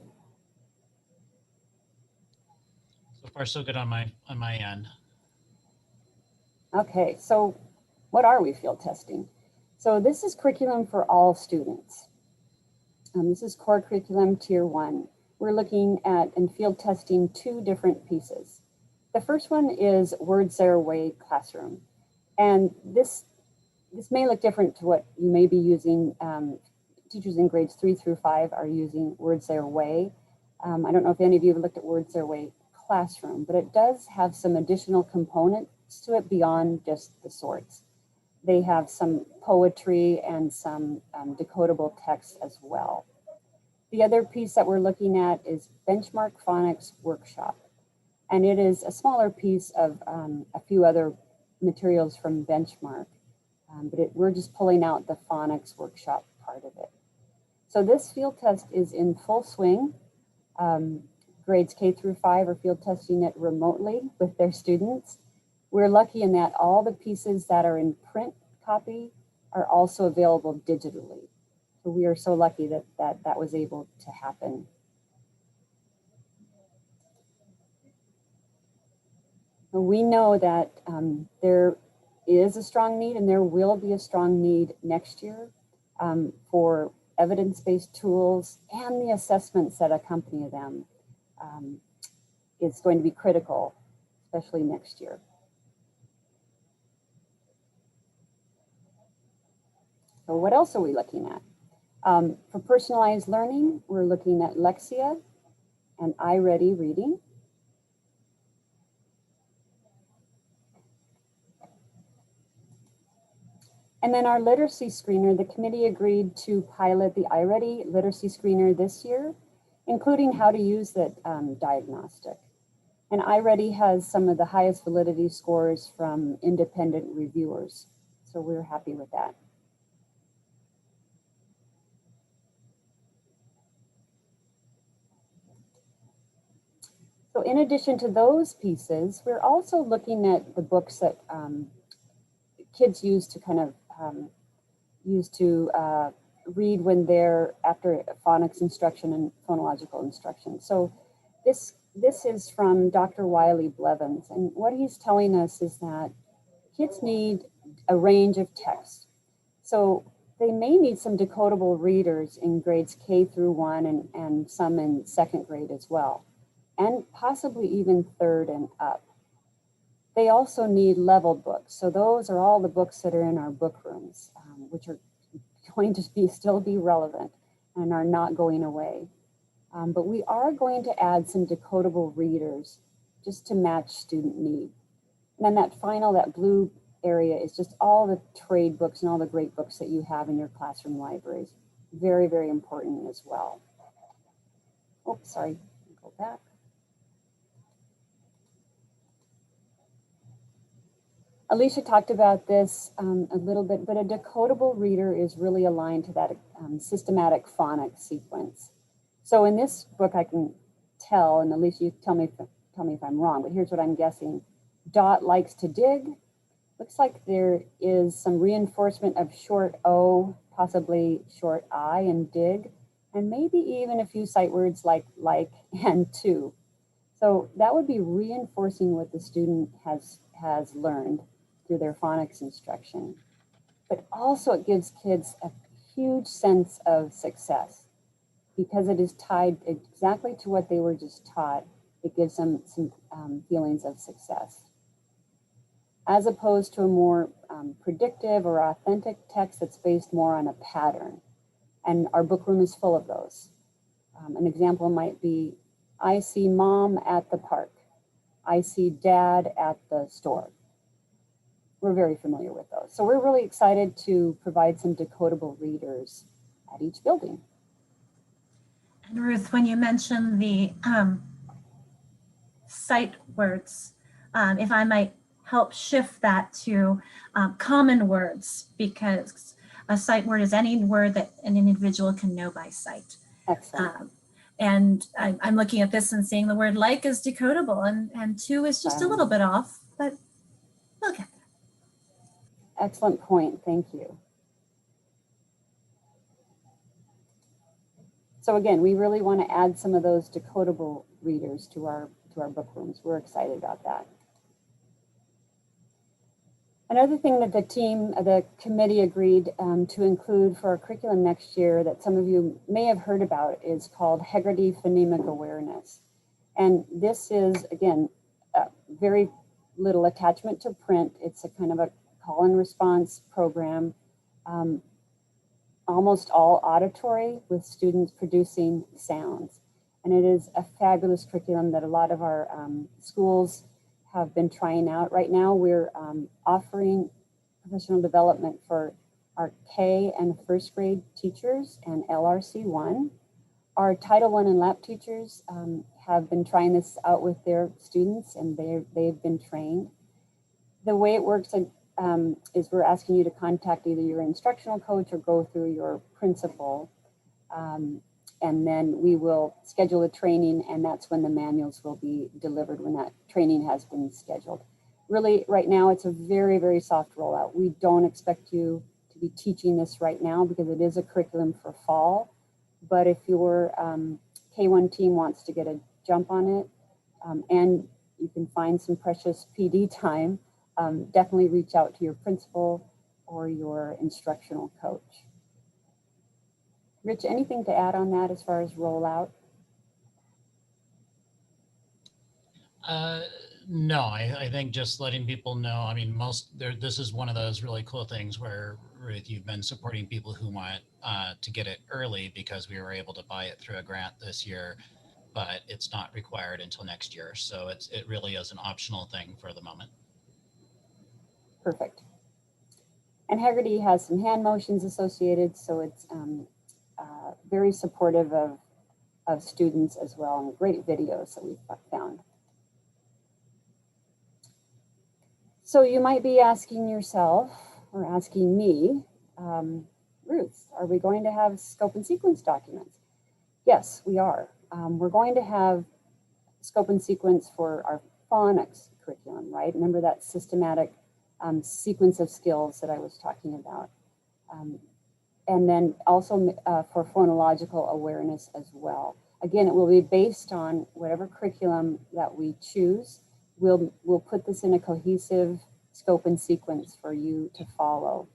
So far, so good on my end. Okay, so what are we field testing? So this is curriculum for all students. This is core curriculum tier 1. We're looking at and field testing 2 different pieces. The first one is Words Their Way Classroom. And this may look different to what you may be using. Teachers in grades 3 through 5 are using Words Their Way. I don't know if any of you have looked at Words Their Way Classroom, but it does have some additional components to it beyond just the sorts. They have some poetry and some decodable text as well. The other piece that we're looking at is Benchmark Phonics Workshop. And it is a smaller piece of a few other materials from Benchmark. But we're just pulling out the phonics workshop part of it. So this field test is in full swing. Grades K through 5 are field testing it remotely with their students. We're lucky in that all the pieces that are in print copy are also available digitally. So we are so lucky that that was able to happen. We know that there is a strong need, and there will be a strong need next year for evidence-based tools, and the assessments that accompany them is going to be critical, especially next year. So what else are we looking at? For personalized learning, we're looking at Lexia and iReady reading. And then our literacy screener, the committee agreed to pilot the iReady literacy screener this year, including how to use that diagnostic. And iReady has some of the highest validity scores from independent reviewers. So we're happy with that. So in addition to those pieces, we're also looking at the books that kids use to kind of read when they're after phonics instruction and phonological instruction. So this is from Dr. Wiley Blevins, and what he's telling us is that kids need a range of text. So they may need some decodable readers in grades K through 1 and some in 2nd grade as well, and possibly even 3rd and up. They also need leveled books. So those are all the books that are in our book rooms, which are going to still be relevant and are not going away. But we are going to add some decodable readers just to match student need. And then that blue area is just all the trade books and all the great books that you have in your classroom libraries. Very, very important as well. Oh, sorry, go back. Alicia talked about this a little bit, but a decodable reader is really aligned to that systematic phonics sequence. So in this book, I can tell, and Alicia, you tell me if I'm wrong, but here's what I'm guessing. Dot likes to dig. Looks like there is some reinforcement of short O, possibly short I in dig, and maybe even a few sight words like and to. So that would be reinforcing what the student has learned through their phonics instruction. But also it gives kids a huge sense of success because it is tied exactly to what they were just taught. It gives them some feelings of success. As opposed to a more predictive or authentic text that's based more on a pattern. And our book room is full of those. An example might be, I see mom at the park. I see dad at the store. We're very familiar with those. So we're really excited to provide some decodable readers at each building. And Ruth, when you mentioned the sight words, if I might help shift that to common words, because a sight word is any word that an individual can know by sight. Excellent. And I'm looking at this and seeing the word like is decodable, and to is just a little bit off, but we'll get there. Excellent point, thank you. So again, we really want to add some of those decodable readers to our book rooms. We're excited about that. Another thing that the committee agreed to include for our curriculum next year that some of you may have heard about is called Heggerty Phonemic Awareness. And this is, again, very little attachment to print. It's a kind of a call and response program, almost all auditory with students producing sounds. And it is a fabulous curriculum that a lot of our schools have been trying out. Right now we're offering professional development for our K and first grade teachers and LRC 1. Our Title I and LAP teachers have been trying this out with their students, and they've been trained. The way it works is we're asking you to contact either your instructional coach or go through your principal. And then we will schedule a training, and that's when the manuals will be delivered, when that training has been scheduled. Really, right now, it's a very, very soft rollout. We don't expect you to be teaching this right now because it is a curriculum for fall. But if your K1 team wants to get a jump on it, and you can find some precious PD time, definitely reach out to your principal or your instructional coach. Rich, anything to add on that as far as rollout? No, I think just letting people know. I mean, this is one of those really cool things where, Ruth, you've been supporting people who want to get it early because we were able to buy it through a grant this year, but it's not required until next year. So it really is an optional thing for the moment. Perfect. And Haggerty has some hand motions associated, so it's very supportive of students as well, and great videos that we've found. So you might be asking yourself, or asking me, Ruth, are we going to have scope and sequence documents? Yes, we are. We're going to have scope and sequence for our phonics curriculum, right? Remember that systematic sequence of skills that I was talking about. And then also for phonological awareness as well. Again, it will be based on whatever curriculum that we choose. We'll put this in a cohesive scope and sequence for you to follow.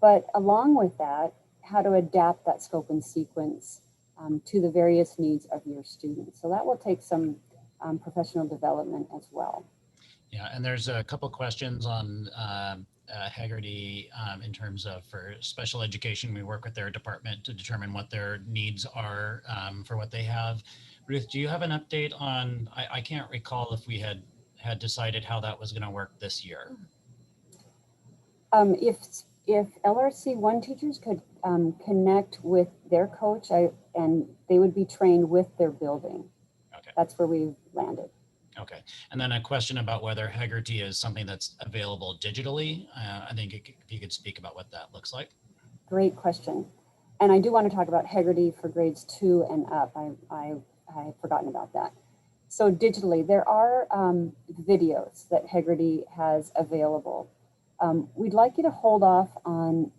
But along with that, how to adapt that scope and sequence to the various needs of your students. So that will take some professional development as well. Yeah, and there's a couple questions on Haggerty in terms of for special education. We work with their department to determine what their needs are for what they have. Ruth, do you have an update on, I can't recall if we had decided how that was going to work this year. If LRC 1 teachers could connect with their coach, and they would be trained with their building. Okay. That's where we've landed. Okay. And then a question about whether Haggerty is something that's available digitally. I think if you could speak about what that looks like. Great question. And I do want to talk about Haggerty for grades 2 and up. I had forgotten about that. So digitally, there are videos that Haggerty has available. We'd like you to hold off on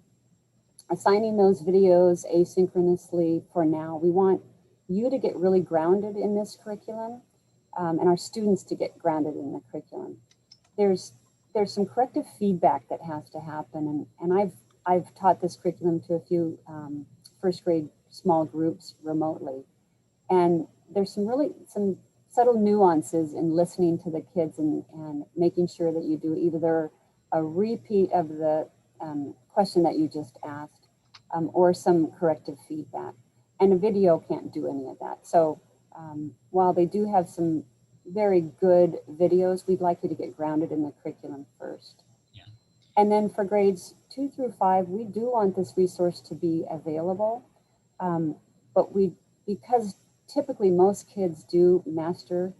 assigning those videos asynchronously for now. We want you to get really grounded in this curriculum, and our students to get grounded in the curriculum. There's some corrective feedback that has to happen, and I've taught this curriculum to a few first grade small groups remotely, and there's some subtle nuances in listening to the kids and making sure that you do either a repeat of the question that you just asked or some corrective feedback. And a video can't do any of that. So while they do have some very good videos, we'd like you to get grounded in the curriculum first. Yeah. And then for grades 2 through 5, we do want this resource to be available. But because typically most kids do master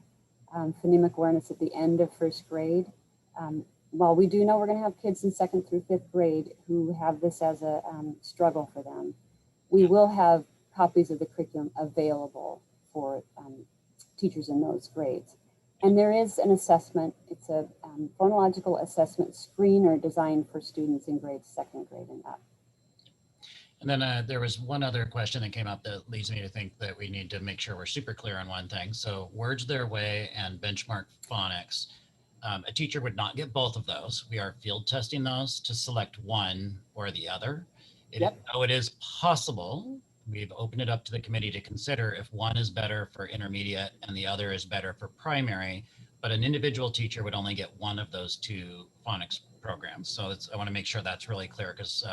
phonemic awareness at the end of first grade, while we do know we're going to have kids in 2nd through 5th grade who have this as a struggle for them, we will have copies of the curriculum available for teachers in those grades. And there is an assessment. It's a phonological assessment screener designed for students in grades 2nd grade and up. And then there was one other question that came up that leads me to think that we need to make sure we're super clear on one thing. So Words Their Way and benchmark phonics. A teacher would not get both of those. We are field testing those to select one or the other. Though it is possible, we've opened it up to the committee to consider if one is better for intermediate and the other is better for primary, but an individual teacher would only get one of those two phonics programs. So I want to make sure that's really clear because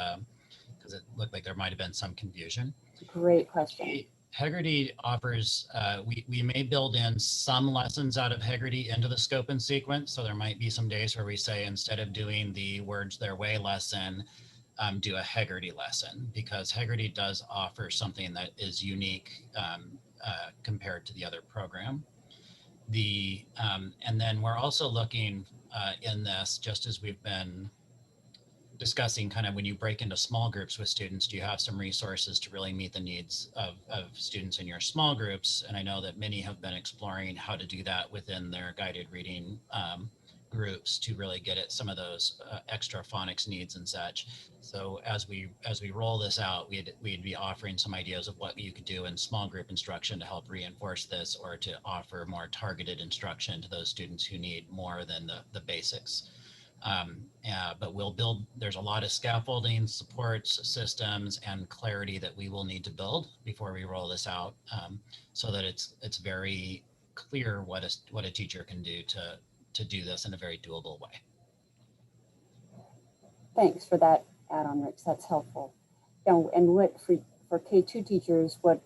it looked like there might have been some confusion. Great question. Heggerty offers, we may build in some lessons out of Heggerty into the scope and sequence. So there might be some days where we say, instead of doing the Words Their Way lesson, do a Heggerty lesson, because Heggerty does offer something that is unique compared to the other program. And then we're also looking in this, just as we've been discussing, kind of when you break into small groups with students, do you have some resources to really meet the needs of students in your small groups? And I know that many have been exploring how to do that within their guided reading groups to really get at some of those extra phonics needs and such. So as we roll this out, we'd be offering some ideas of what you could do in small group instruction to help reinforce this, or to offer more targeted instruction to those students who need more than the basics. But we'll build, there's a lot of scaffolding, supports, systems, and clarity that we will need to build before we roll this out, so that it's very clear what a teacher can do to do this in a very doable way. Thanks for that add-on, Rich. That's helpful. And what for K2 teachers, what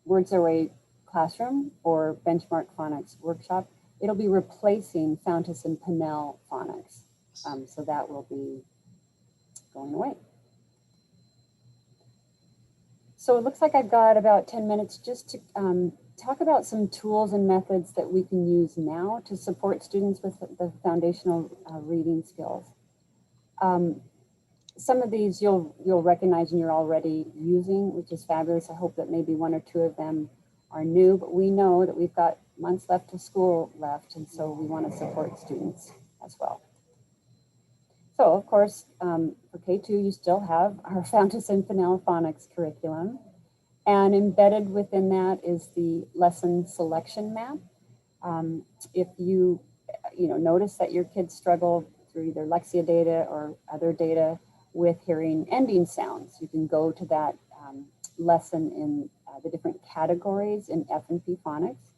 Words Their Way classroom or benchmark phonics workshop, it'll be replacing Fountas and Pinnell phonics. So that will be going away. So it looks like I've got about 10 minutes just to talk about some tools and methods that we can use now to support students with the foundational reading skills. Some of these you'll recognize and you're already using, which is fabulous. I hope that maybe one or two of them are new, but we know that we've got months left of school left, and so we want to support students as well. So, of course, for K2, you still have our Fountas and Pinnell phonics curriculum. And embedded within that is the lesson selection map. If you notice that your kids struggle through either Lexia data or other data with hearing ending sounds, you can go to that lesson in the different categories in F&P phonics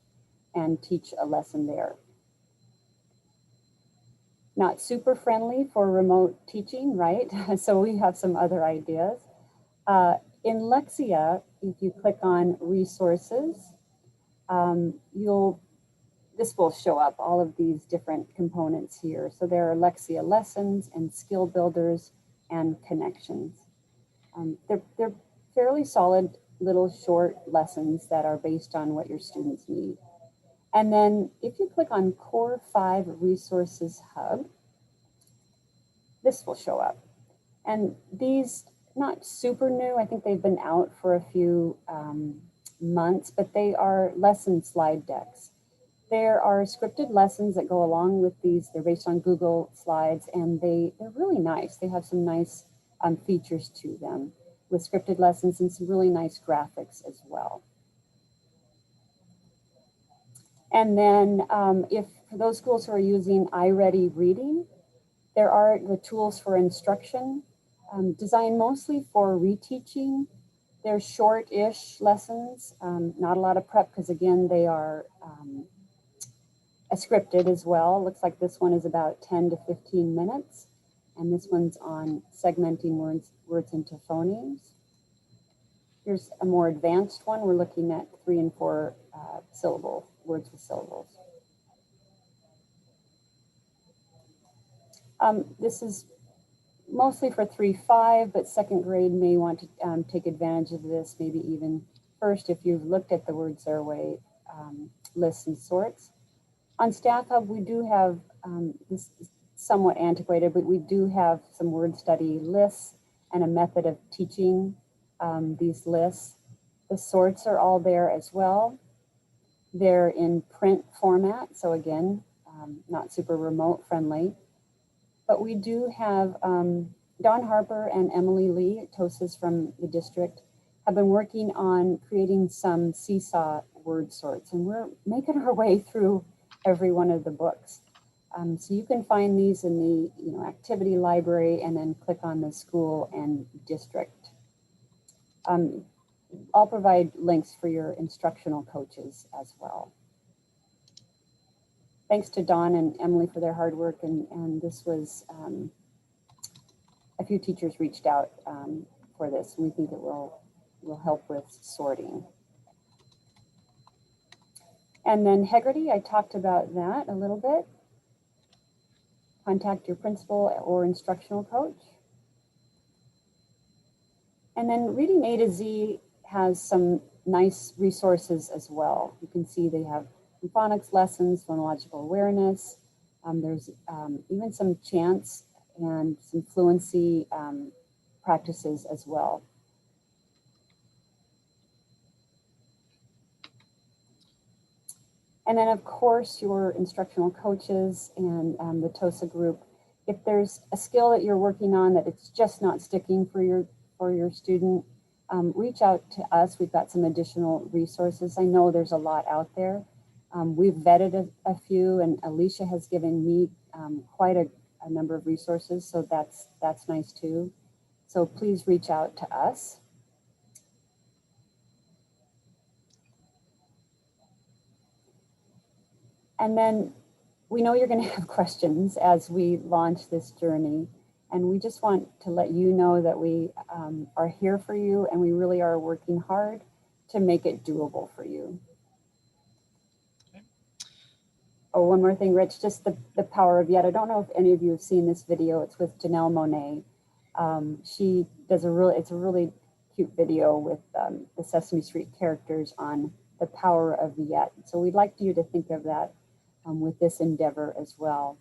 and teach a lesson there. Not super friendly for remote teaching, right? So we have some other ideas. In Lexia, if you click on resources, this will show up all of these different components here. So there are Lexia lessons and skill builders and connections. They're fairly solid little short lessons that are based on what your students need. And then if you click on Core 5 Resources Hub, this will show up. And these, not super new, I think they've been out for a few months, but they are lesson slide decks. There are scripted lessons that go along with these. They're based on Google Slides, and they're really nice. They have some nice features to them with scripted lessons and some really nice graphics as well. And then if for those schools who are using iReady Reading, there are the tools for instruction designed mostly for reteaching. They're short-ish lessons, not a lot of prep because again, they are scripted as well. Looks like this one is about 10 to 15 minutes. And this one's on segmenting words into phonemes. Here's a more advanced one. We're looking at 3 and 4 syllable words with syllables. This is mostly for 3-5, but second grade may want to take advantage of this, maybe even first if you've looked at the Words Their Way lists and sorts. On Staff Hub, we do have, this is somewhat antiquated, but we do have some word study lists and a method of teaching these lists. The sorts are all there as well. They're in print format, so again, not super remote friendly. But we do have Dawn Harper and Emily Lee, TOSAs from the district, have been working on creating some seesaw word sorts, and we're making our way through every one of the books. So you can find these in the activity library and then click on the school and district. I'll provide links for your instructional coaches as well. Thanks to Dawn and Emily for their hard work, and this was, a few teachers reached out for this, and we think it will help with sorting. And then Hegarty, I talked about that a little bit. Contact your principal or instructional coach. And then Reading A to Z has some nice resources as well. You can see they have phonics lessons, phonological awareness. There's even some chants and some fluency practices as well. And then of course your instructional coaches and the TOSA group. If there's a skill that you're working on that it's just not sticking for your student, reach out to us. We've got some additional resources. I know there's a lot out there. We've vetted a few, and Alicia has given me quite a number of resources, so that's nice too. So please reach out to us. And then we know you're going to have questions as we launch this journey. And we just want to let you know that we are here for you, and we really are working hard to make it doable for you. Okay. Oh, one more thing, Rich, just the power of yet. I don't know if any of you have seen this video. It's with Janelle Monet. She does it's a really cute video with the Sesame Street characters on the power of yet. So we'd like you to think of that with this endeavor as well.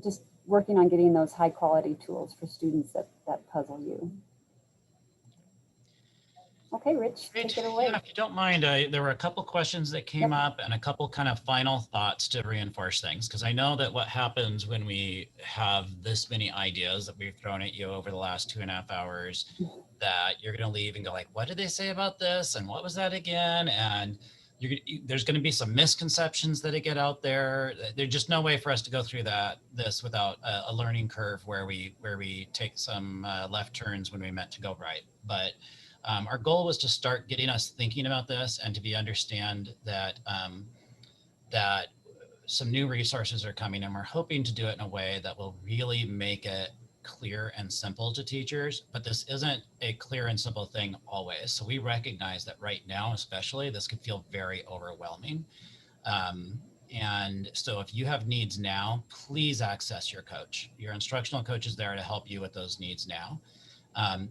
Just working on getting those high quality tools for students that puzzle you. Okay, Rich, Great. take it away. Yeah, if you don't mind, there were a couple questions that came up and a couple kind of final thoughts to reinforce things, because I know that what happens when we have this many ideas that we've thrown at you over the last 2.5 hours, that you're going to leave and go like, what did they say about this? And what was that again? And there's going to be some misconceptions that get out there. There's just no way for us to go through this without a learning curve where we take some left turns when we meant to go right. But our goal was to start getting us thinking about this and to understand that that some new resources are coming, and we're hoping to do it in a way that will really make it clear and simple to teachers. But this isn't a clear and simple thing always. So we recognize that right now, especially, this could feel very overwhelming. And so if you have needs now, please access your coach. Your instructional coach is there to help you with those needs now.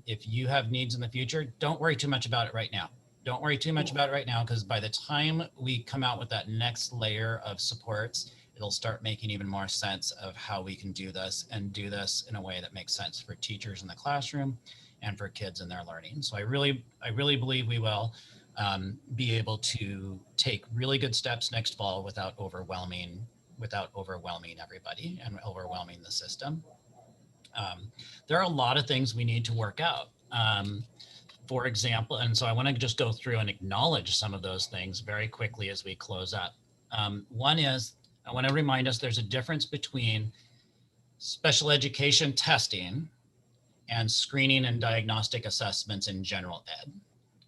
If you have needs in the future, don't worry too much about it right now. Don't worry too much about it right now, because by the time we come out with that next layer of supports, it'll start making even more sense of how we can do this, and do this in a way that makes sense for teachers in the classroom and for kids in their learning. So I really believe we will be able to take really good steps next fall without overwhelming everybody and overwhelming the system. There are a lot of things we need to work out. For example, and so I want to just go through and acknowledge some of those things very quickly as we close up. One is, I want to remind us there's a difference between special education testing and screening and diagnostic assessments in general ed.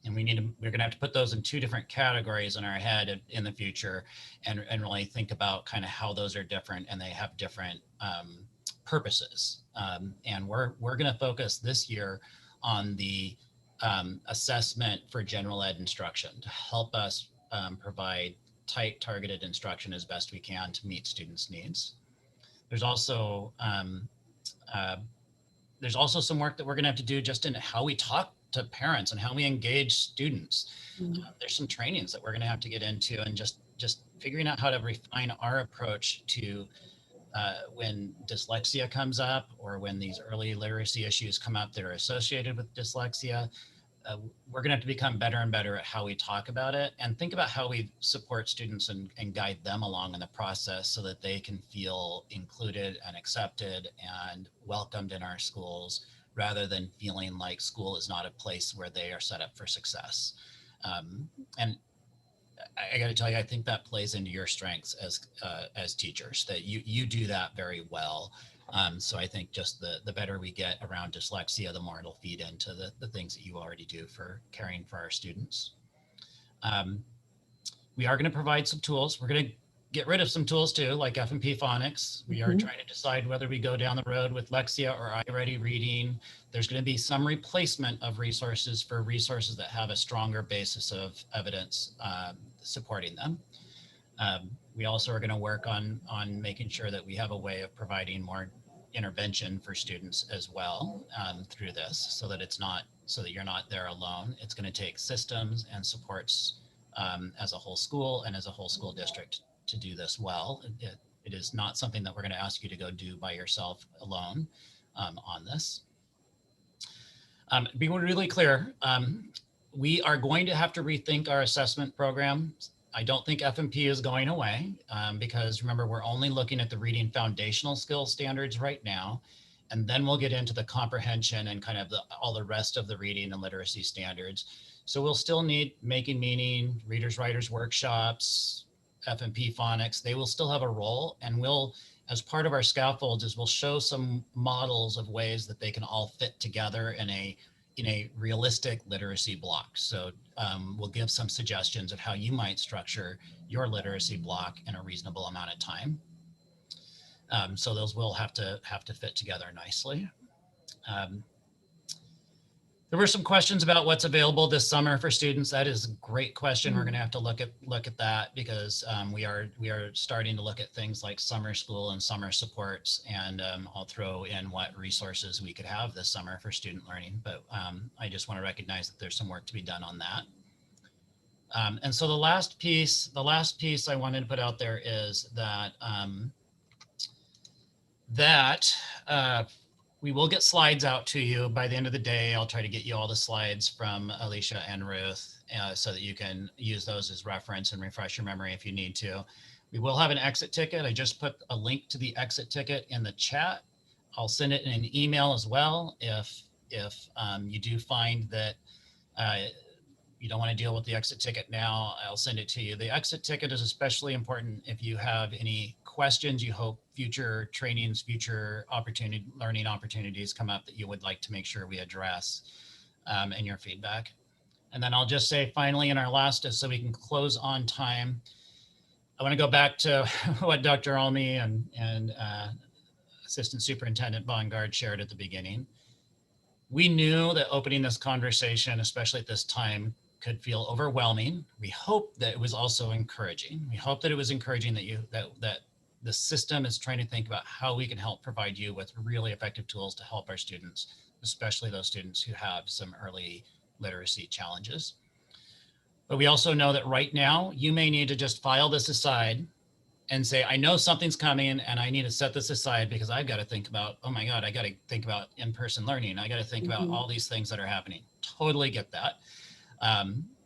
And we're going to have to put those in two different categories in our head in the future, and really think about kind of how those are different, and they have different purposes. And we're going to focus this year on the assessment for general ed instruction to help us provide tight, targeted instruction as best we can to meet students' needs. There's also some work that we're going to have to do just in how we talk to parents and how we engage students. There's some trainings that we're going to have to get into, and just figuring out how to refine our approach to when dyslexia comes up, or when these early literacy issues come up that are associated with dyslexia. We're going to have to become better and better at how we talk about it, and think about how we support students and guide them along in the process, so that they can feel included and accepted and welcomed in our schools, rather than feeling like school is not a place where they are set up for success. And I got to tell you, I think that plays into your strengths as teachers, that you do that very well. So I think just the better we get around dyslexia, the more it'll feed into the things that you already do for caring for our students. We are going to provide some tools. We're going to get rid of some tools too, like F&P phonics. We are trying to decide whether we go down the road with Lexia or iReady reading. There's going to be some replacement of resources for resources that have a stronger basis of evidence supporting them. We also are going to work on making sure that we have a way of providing more intervention for students as well through this, so that you're not there alone. It's going to take systems and supports as a whole school and as a whole school district to do this well. It is not something that we're going to ask you to go do by yourself alone on this. Being really clear, we are going to have to rethink our assessment program. I don't think F&P is going away because remember, we're only looking at the reading foundational skills standards right now. And then we'll get into the comprehension and kind of all the rest of the reading and literacy standards. So we'll still need making meaning, readers, writers workshops, F&P phonics. They will still have a role, and we'll, as part of our scaffolds, is we'll show some models of ways that they can all fit together in a realistic literacy block. So we'll give some suggestions of how you might structure your literacy block in a reasonable amount of time. So those will have to fit together nicely. There were some questions about what's available this summer for students. That is a great question. We're going to have to look at that because we are starting to look at things like summer school and summer supports, and I'll throw in what resources we could have this summer for student learning. But I just want to recognize that there's some work to be done on that. And so the last piece I wanted to put out there is that we will get slides out to you by the end of the day. I'll try to get you all the slides from Alicia and Ruth so that you can use those as reference and refresh your memory if you need to. We will have an exit ticket. I just put a link to the exit ticket in the chat. I'll send it in an email as well if you do find that you don't want to deal with the exit ticket now. I'll send it to you. The exit ticket is especially important if you have any questions you hope future trainings, future learning opportunities come up that you would like to make sure we address in your feedback. And then I'll just say finally in our last, so we can close on time, I want to go back to what Dr. Almy and Assistant Superintendent Bongard shared at the beginning. We knew that opening this conversation, especially at this time, could feel overwhelming. We hope that it was also encouraging. We hope that it was encouraging that the system is trying to think about how we can help provide you with really effective tools to help our students, especially those students who have some early literacy challenges. But we also know that right now, you may need to just file this aside and say, I know something's coming and I need to set this aside because I've got to think about, oh my God, I got to think about in-person learning. I got to think about all these things that are happening. Totally get that.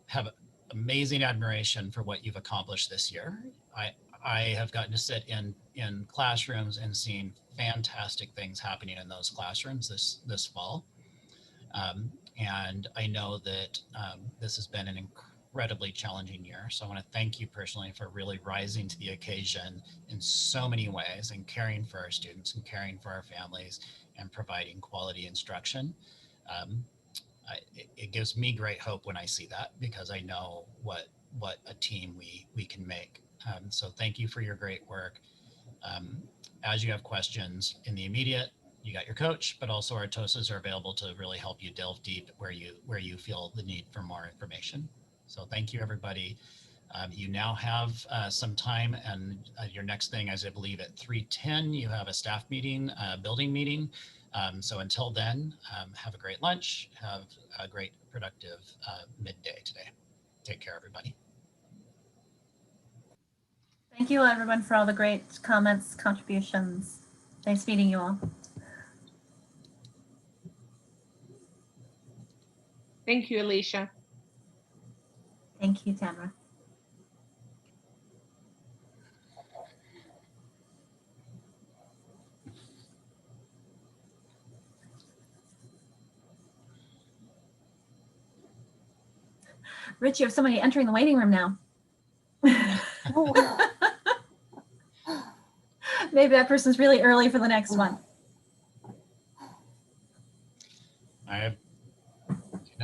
Have amazing admiration for what you've accomplished this year. I have gotten to sit in classrooms and seen fantastic things happening in those classrooms this fall. And I know that this has been an incredibly challenging year. So I want to thank you personally for really rising to the occasion in so many ways and caring for our students and caring for our families and providing quality instruction. It gives me great hope when I see that because I know what a team we can make. So thank you for your great work. As you have questions in the immediate, you got your coach, but also our TOSAs are available to really help you delve deep where you feel the need for more information. So thank you, everybody. You now have some time, and your next thing is, I believe, at 3:10, you have a staff meeting, building meeting. So until then, have a great lunch, have a great productive midday today. Take care, everybody. Thank you, everyone, for all the great comments, contributions. Nice meeting you all. Thank you, Alicia. Thank you, Tamara. Rich, you have somebody entering the waiting room now. Maybe that person's really early for the next one. I have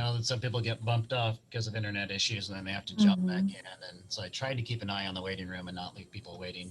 know that some people get bumped off because of internet issues and then they have to jump back in. And so I tried to keep an eye on the waiting room and not leave people waiting.